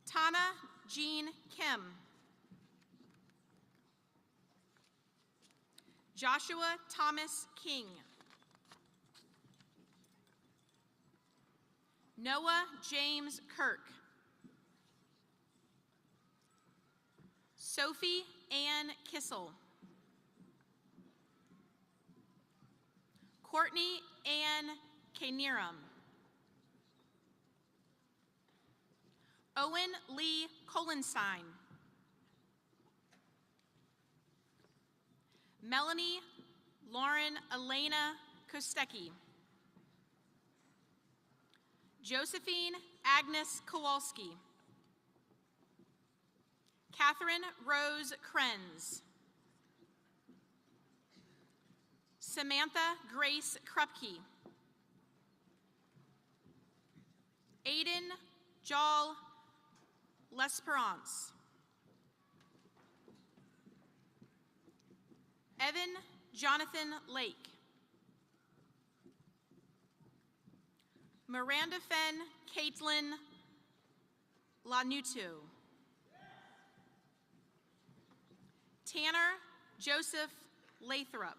Tana Jean Kim. Joshua Thomas King. Noah James Kirk. Sophie Ann Kissel. Courtney Ann Kaniram. Owen Lee Kolenstein. Melanie Lauren Elena Kostecki. Josephine Agnes Kowalski. Catherine Rose Krenz. Samantha Grace Krupke. Aiden Jal L'Esperance. Evan Jonathan Lake. Miranda Fenn Caitlin Lanutu. Tanner Joseph Lathrop.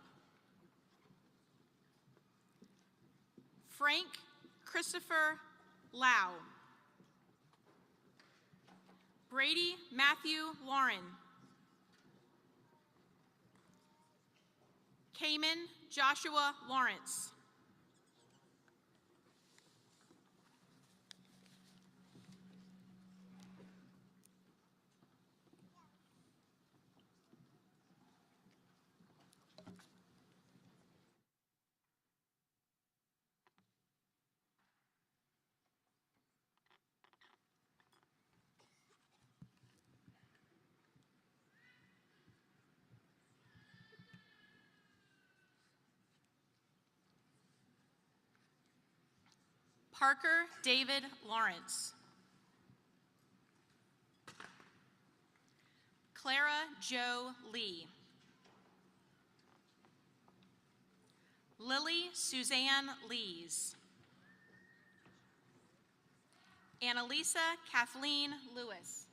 Frank Christopher Lau. Brady Matthew Lauren. Cayman Joshua Lawrence. Parker David Lawrence. Clara Jo Lee. Lily Suzanne Lees. Annalisa Kathleen Lewis.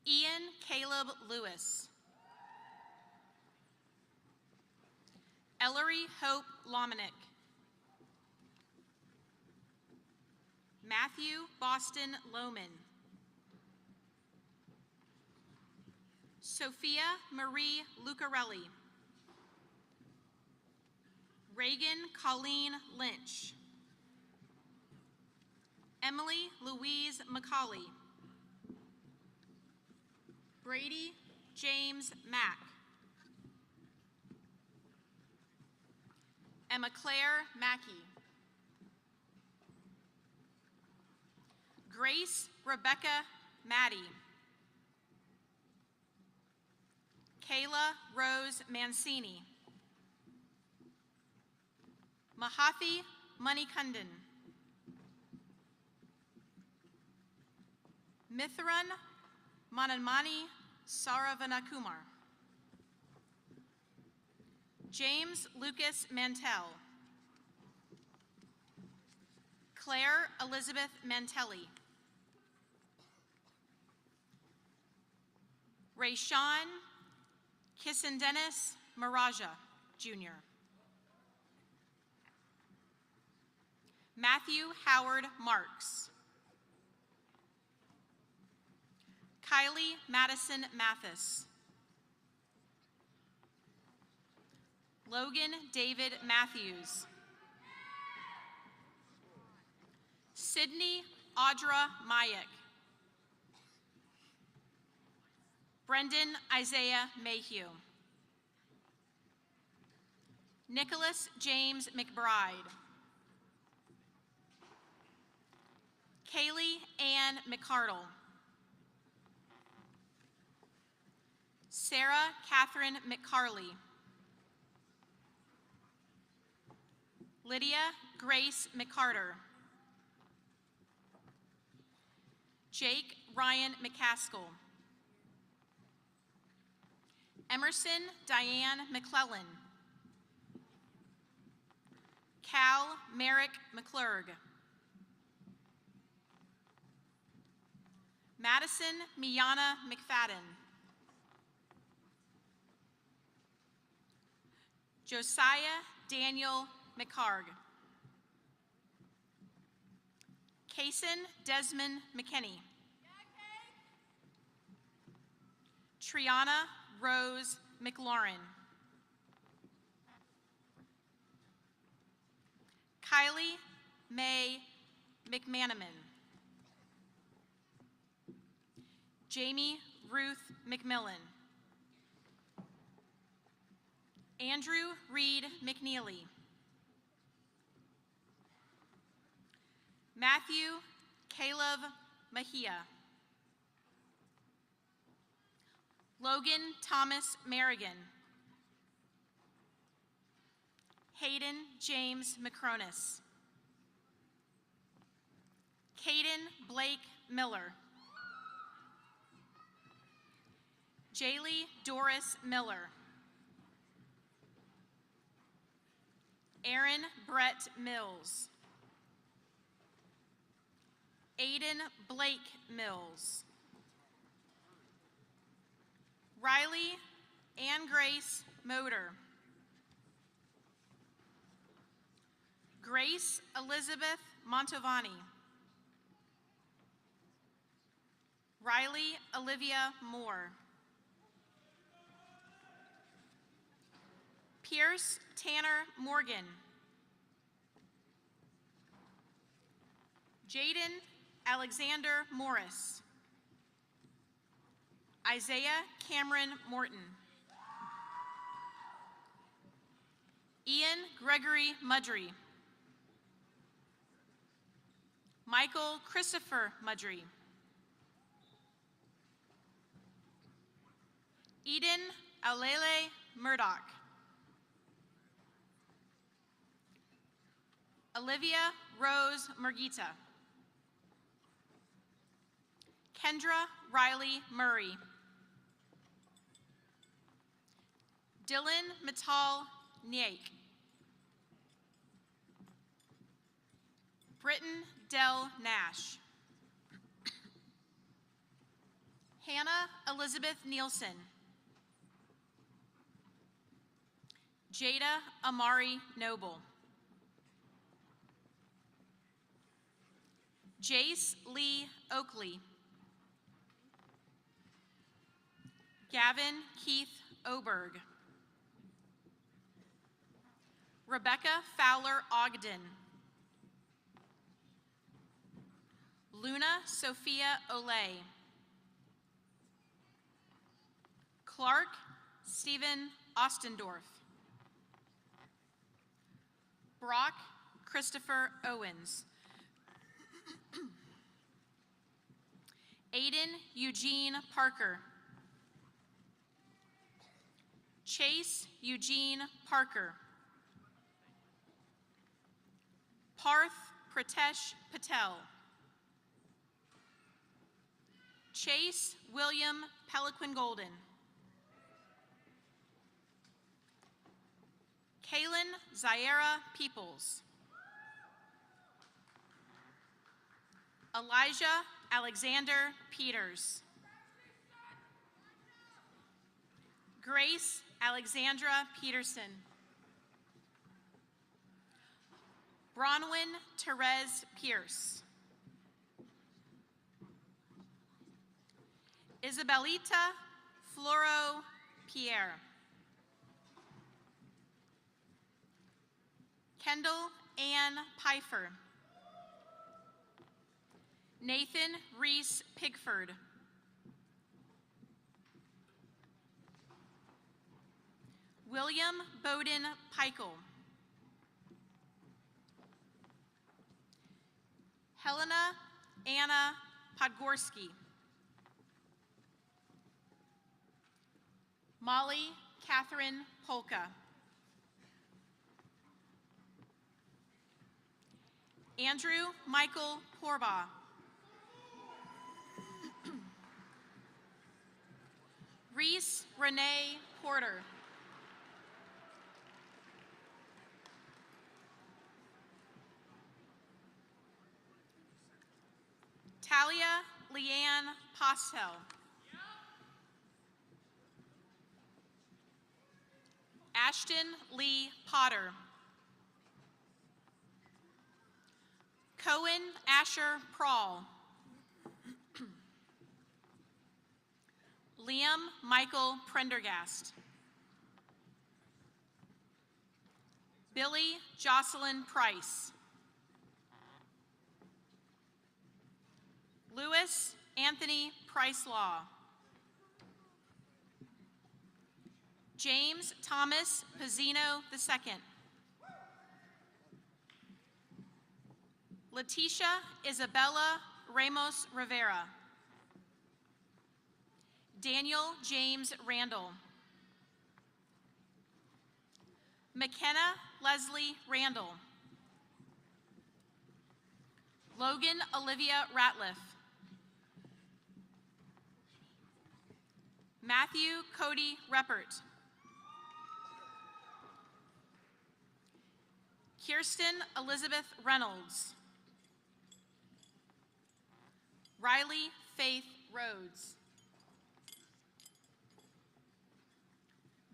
Ian Caleb Lewis. Ellery Hope Lominick. Matthew Boston Lohman. Sophia Marie Lucarelli. Reagan Colleen Lynch. Emily Louise McCauley. Brady James Mack. Emma Claire Mackey. Grace Rebecca Maddie. Kayla Rose Mancini. Mahathi Manikundan. Mithran Mananmani Saravanakumar. James Lucas Mantell. Claire Elizabeth Mantelli. Rayshawn Kissendennis Maraja, Jr. Matthew Howard Marks. Kylie Madison Mathis. Logan David Matthews. Sydney Audra Mayak. Brendan Isaiah Mayhew. Nicholas James McBride. Kaylee Ann McCardle. Sarah Catherine McCarley. Lydia Grace McCarter. Jake Ryan McCaskill. Emerson Diane McClellan. Cal Merrick McClurg. Madison Miana McFadden. Josiah Daniel McCarg. Kason Desmond McKinney. Triana Rose McLaurin. Kylie May McManaman. Jamie Ruth McMillan. Andrew Reed McNeely. Matthew Caleb Mejia. Logan Thomas Merrigan. Hayden James McCronis. Caden Blake Miller. Jaylee Doris Miller. Aaron Brett Mills. Aiden Blake Mills. Riley Ann Grace Motor. Grace Elizabeth Montovani. Riley Olivia Moore. Pierce Tanner Morgan. Jaden Alexander Morris. Isaiah Cameron Morton. Ian Gregory Mudry. Michael Christopher Mudry. Eden Alele Murdoch. Olivia Rose Murgita. Kendra Riley Murray. Dylan Mittal Niake. Britton Dell Nash. Hannah Elizabeth Nielsen. Jada Amari Noble. Jace Lee Oakley. Gavin Keith Oberg. Rebecca Fowler Ogden. Luna Sophia Olay. Clark Stephen Ostendorf. Brock Christopher Owens. Aiden Eugene Parker. Chase Eugene Parker. Parth Pratesh Patel. Chase William Peliquin Golden. Kaylin Zaira Peoples. Elijah Alexander Peters. Grace Alexandra Peterson. Bronwyn Therese Pierce. Isabelita Floro Pierre. Kendall Ann Pfeiffer. Nathan Reese Pigford. William Bowden Peichel. Helena Anna Podgorski. Molly Catherine Polka. Andrew Michael Porbaugh. Reese Renee Porter. Talia Leanne Postel. Ashton Lee Potter. Cohen Asher Prawl. Liam Michael Prendergast. Billy Jocelyn Price. Lewis Anthony Price Law. James Thomas Pizzino II. Letitia Isabella Ramos Rivera. Daniel James Randall. McKenna Leslie Randall. Logan Olivia Ratliff. Matthew Cody Reppert. Kirsten Elizabeth Reynolds. Riley Faith Rhodes.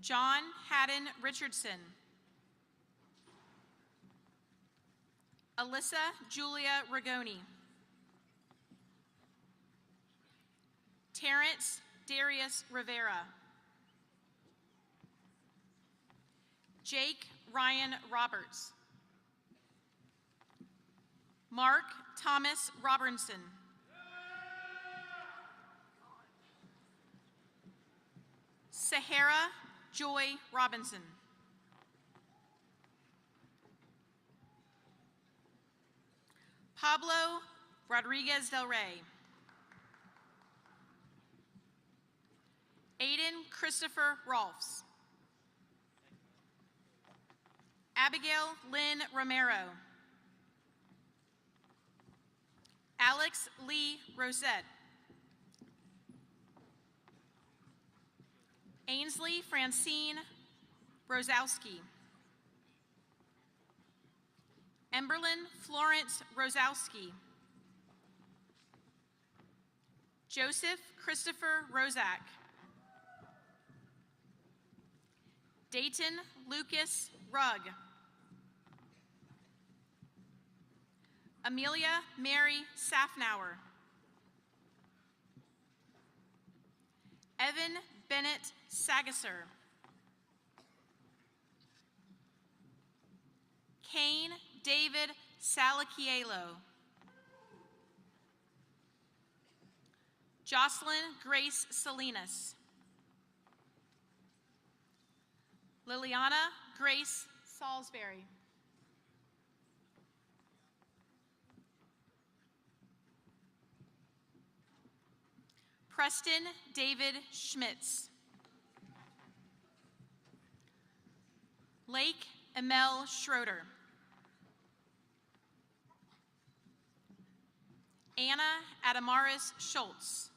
John Haddon Richardson. Alyssa Julia Rigoni. Terrence Darius Rivera. Jake Ryan Roberts. Mark Thomas Robertson. Sahara Joy Robinson. Pablo Rodriguez Del Rey. Aiden Christopher Rolfs. Abigail Lynn Romero. Alex Lee Rosette. Ainsley Francine Rosowski. Emberlyn Florence Rosowski. Joseph Christopher Rozak. Dayton Lucas Rugg. Amelia Mary Safnauer. Evan Bennett Sagasser. Kane David Salakielo. Jocelyn Grace Salinas. Liliana Grace Salisbury. Preston David Schmitz. Lake Emel Schroeder. Anna Adamaris Schultz.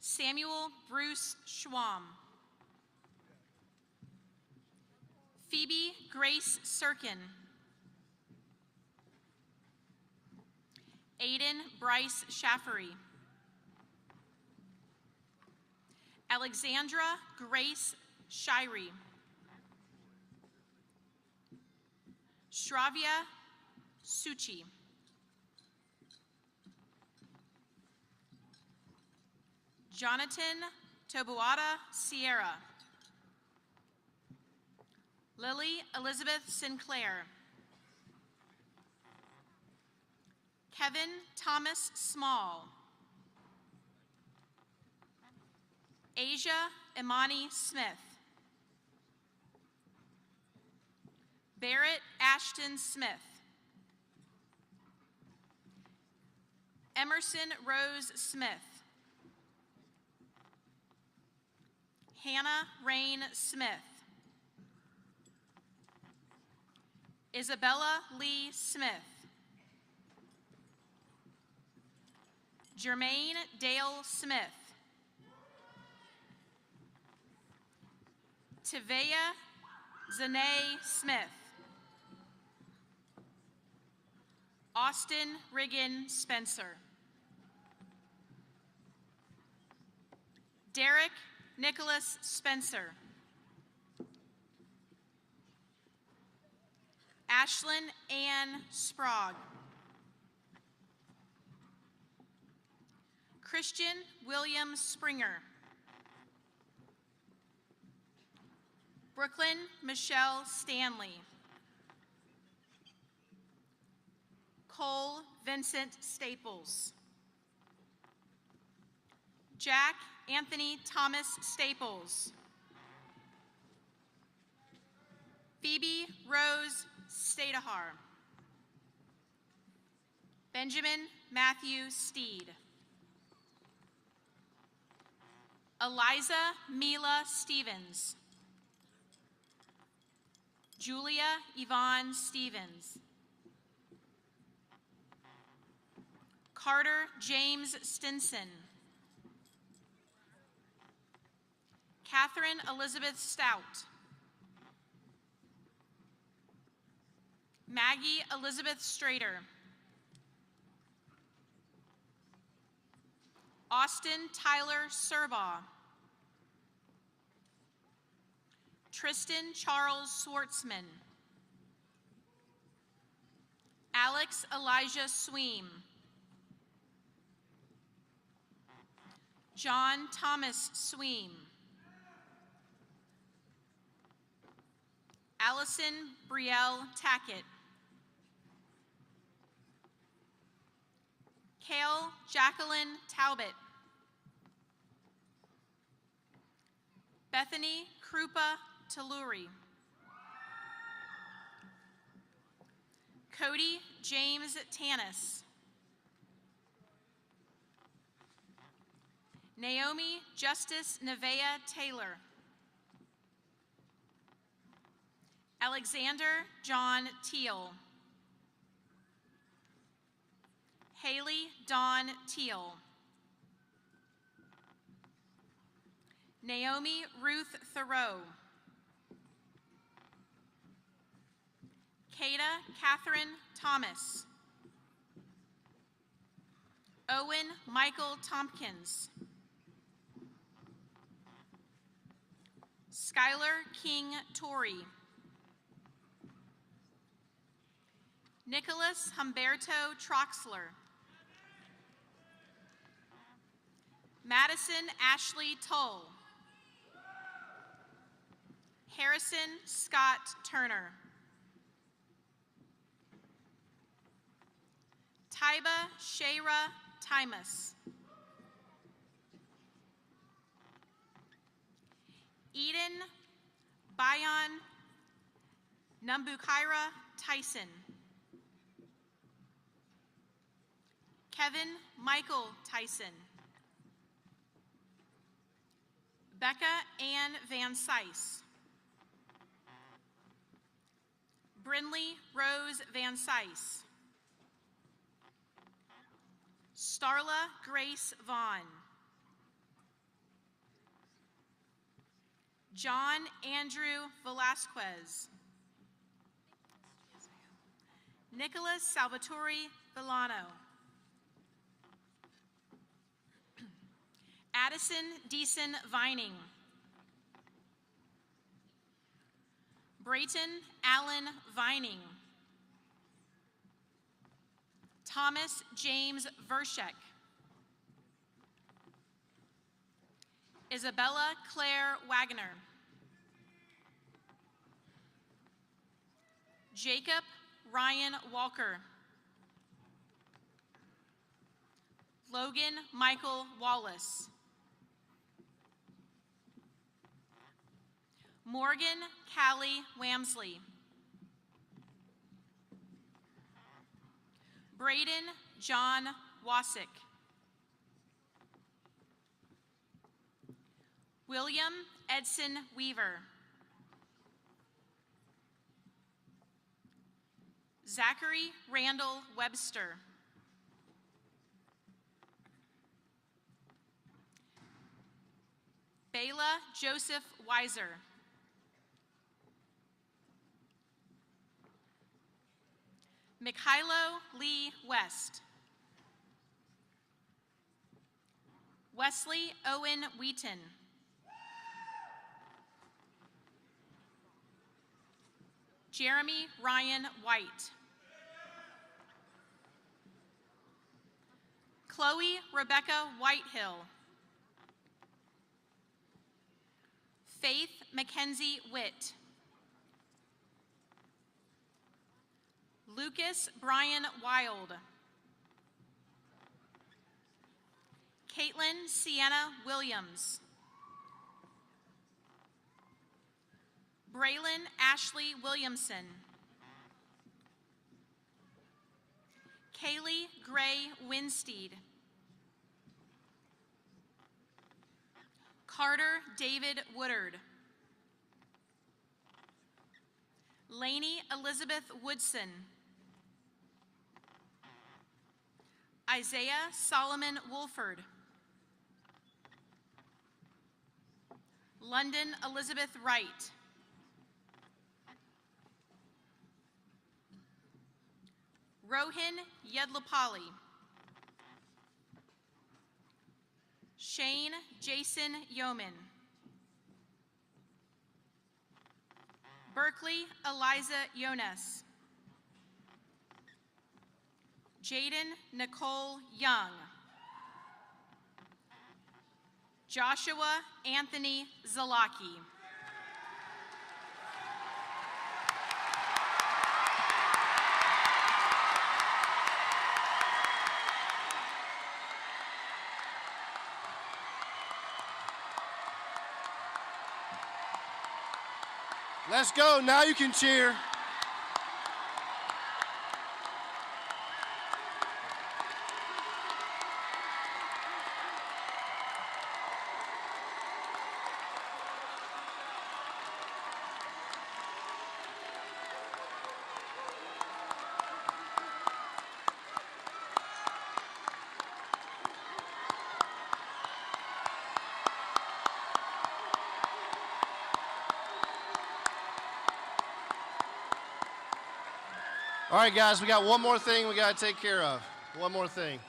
Samuel Bruce Schwam. Phoebe Grace Sirkin. Aiden Bryce Schaffery. Alexandra Grace Shirey. Shravya Suchi. Jonathan Tobuada Sierra. Lily Elizabeth Sinclair. Kevin Thomas Small. Asia Imani Smith. Barrett Ashton Smith. Emerson Rose Smith. Hannah Rain Smith. Isabella Lee Smith. Jermaine Dale Smith. Tivea Zanae Smith. Austin Riggin Spencer. Derek Nicholas Spencer. Ashlyn Ann Sprague. Christian William Springer. Brooklyn Michelle Stanley. Cole Vincent Staples. Jack Anthony Thomas Staples. Phoebe Rose Stadahar. Benjamin Matthew Steed. Eliza Mila Stevens. Julia Yvonne Stevens. Carter James Stinson. Catherine Elizabeth Stout. Maggie Elizabeth Strader. Austin Tyler Serbaugh. Tristan Charles Swartzman. Alex Elijah Sweem. John Thomas Sweem. Allison Brielle Tackett. Kale Jacqueline Talbot. Bethany Krupa Taluri. Cody James Tanis. Naomi Justice Nevea Taylor. Alexander John Teal. Haley Dawn Teal. Naomi Ruth Thoreau. Kada Catherine Thomas. Owen Michael Tompkins. Skylar King Torrey. Nicholas Humberto Troxler. Madison Ashley Toll. Harrison Scott Turner. Taiba Shayra Timus. Eden Bayan Numbukaira Tyson. Kevin Michael Tyson. Becca Ann Van Sice. Brinley Rose Van Sice. Starla Grace Vaughn. John Andrew Velasquez. Nicholas Salvatore Villano. Addison Deason Vining. Brayton Allen Vining. Thomas James Vershek. Isabella Claire Wagner. Jacob Ryan Walker. Logan Michael Wallace. Morgan Callie Wamsley. Braden John Wasick. William Edson Weaver. Zachary Randall Webster. Bela Joseph Weiser. Mikhailo Lee West. Wesley Owen Wheaton. Jeremy Ryan White. Chloe Rebecca Whitehill. Faith Mackenzie Witt. Lucas Brian Wild. Caitlin Sienna Williams. Braylon Ashley Williamson. Kaylee Gray Winsteed. Carter David Woodard. Lainey Elizabeth Woodson. Isaiah Solomon Wolford. London Elizabeth Wright. Rohin Yedlapali. Shane Jason Yeoman. Berkeley Eliza Yones. Jaden Nicole Young. Joshua Anthony Zalaki. Let's go. Now you can cheer. All right, guys, we got one more thing we got to take care of. One more thing.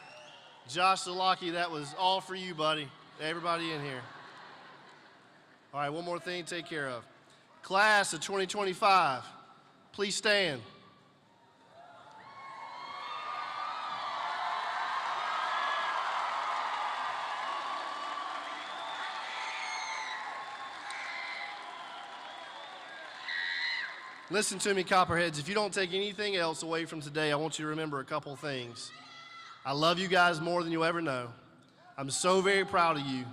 Josh Zalaki, that was all for you, buddy. Everybody in here. All right, one more thing to take care of. Class of 2025, please stand. Listen to me, Copperheads. If you don't take anything else away from today, I want you to remember a couple things. I love you guys more than you'll ever know. I'm so very proud of you.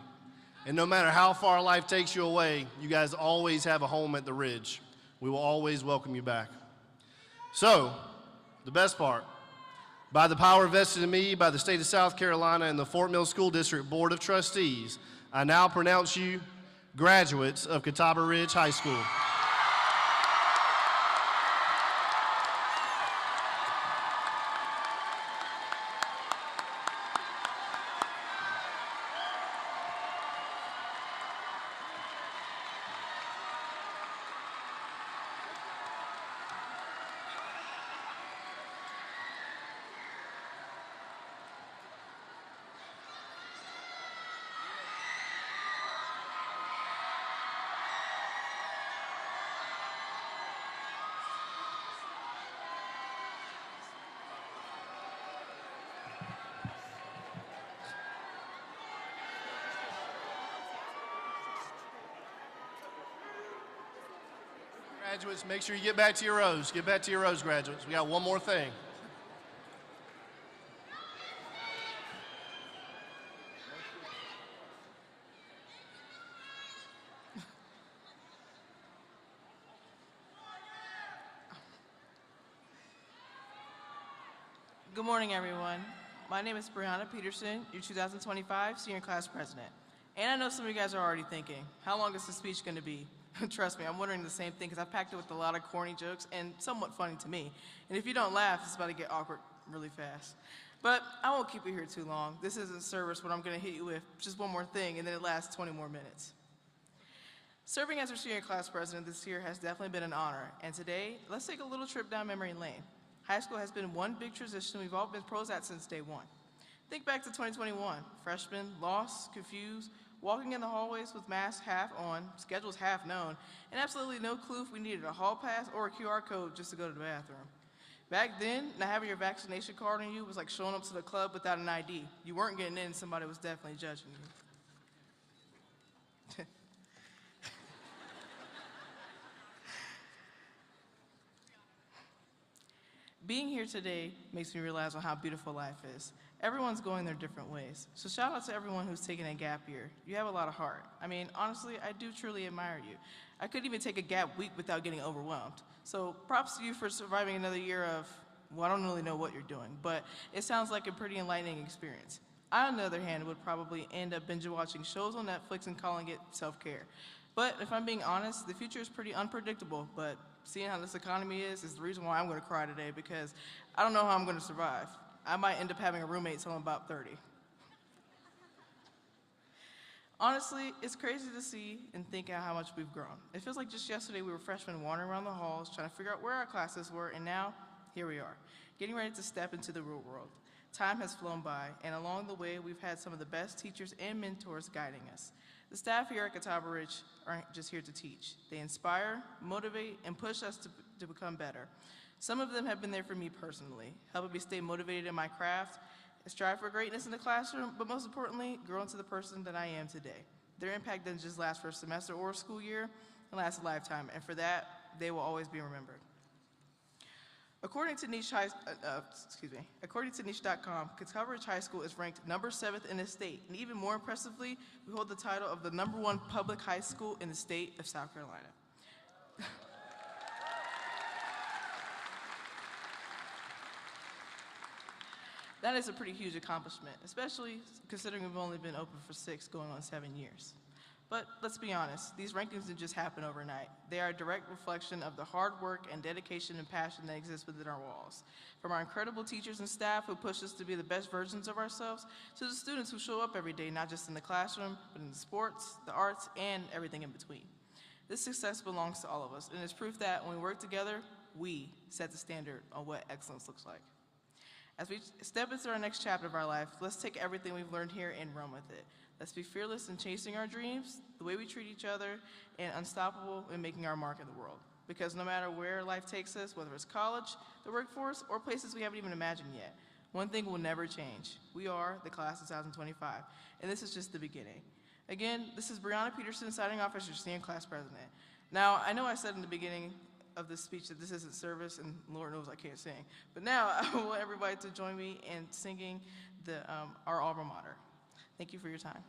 And no matter how far life takes you away, you guys always have a home at the Ridge. We will always welcome you back. So, the best part, by the power vested in me by the state of South Carolina and the Fort Mill School District Board of Trustees, I now pronounce you graduates of Catawba Ridge High School. Graduates, make sure you get back to your rows. Get back to your rows, graduates. We got one more thing. Good morning, everyone. My name is Brianna Peterson, your 2025 senior class president. And I know some of you guys are already thinking, how long is the speech going to be? Trust me, I'm wondering the same thing because I've packed it with a lot of corny jokes and somewhat funny to me. And if you don't laugh, it's about to get awkward really fast. But I won't keep you here too long. This isn't service, but I'm going to hit you with just one more thing, and then it lasts 20 more minutes. Serving as our senior class president this year has definitely been an honor. And today, let's take a little trip down memory lane. High school has been one big transition we've all been pros at since day one. Think back to 2021, freshmen, lost, confused, walking in the hallways with masks half on, schedules half known, and absolutely no clue if we needed a hall pass or a QR code just to go to the bathroom. Back then, not having your vaccination card on you was like showing up to the club without an ID. You weren't getting in, somebody was definitely judging you. Being here today makes me realize on how beautiful life is. Everyone's going their different ways. So shout out to everyone who's taking a gap year. You have a lot of heart. I mean, honestly, I do truly admire you. I couldn't even take a gap week without getting overwhelmed. So props to you for surviving another year of, well, I don't really know what you're doing, but it sounds like a pretty enlightening experience. I, on the other hand, would probably end up binge watching shows on Netflix and calling it self-care. But if I'm being honest, the future is pretty unpredictable, but seeing how this economy is the reason why I'm gonna cry today because I don't know how I'm gonna survive. I might end up having a roommate till I'm about 30. Honestly, it's crazy to see and think how much we've grown. It feels like just yesterday we were freshmen wandering around the halls trying to figure out where our classes were, and now, here we are, getting ready to step into the real world. Time has flown by, and along the way, we've had some of the best teachers and mentors guiding us. The staff here at Catawba Ridge aren't just here to teach. They inspire, motivate, and push us to become better. Some of them have been there for me personally, helping me stay motivated in my craft, strive for greatness in the classroom, but most importantly, grow into the person that I am today. Their impact doesn't just last for a semester or a school year, it lasts a lifetime, and for that, they will always be remembered. According to Niche.com, Catawba Ridge High School is ranked number 7th in the state, and even more impressively, we hold the title of the #1 public high school in the state of South Carolina. That is a pretty huge accomplishment, especially considering we've only been open for 6, going on 7 years. But let's be honest, these rankings didn't just happen overnight. They are a direct reflection of the hard work and dedication and passion that exists within our walls. From our incredible teachers and staff who push us to be the best versions of ourselves, to the students who show up every day, not just in the classroom, but in the sports, the arts, and everything in between. This success belongs to all of us, and it's proof that when we work together, we set the standard on what excellence looks like. As we step into our next chapter of our life, let's take everything we've learned here and run with it. Let's be fearless in chasing our dreams, the way we treat each other, and unstoppable in making our mark in the world. Because no matter where life takes us, whether it's college, the workforce, or places we haven't even imagined yet, one thing will never change. We are the class of 2025, and this is just the beginning. Again, this is Brianna Peterson signing off as your senior class president. Now, I know I said in the beginning of this speech that this isn't service, and Lord knows I can't sing, but now I want everybody to join me in singing our alma mater. Thank you for your time.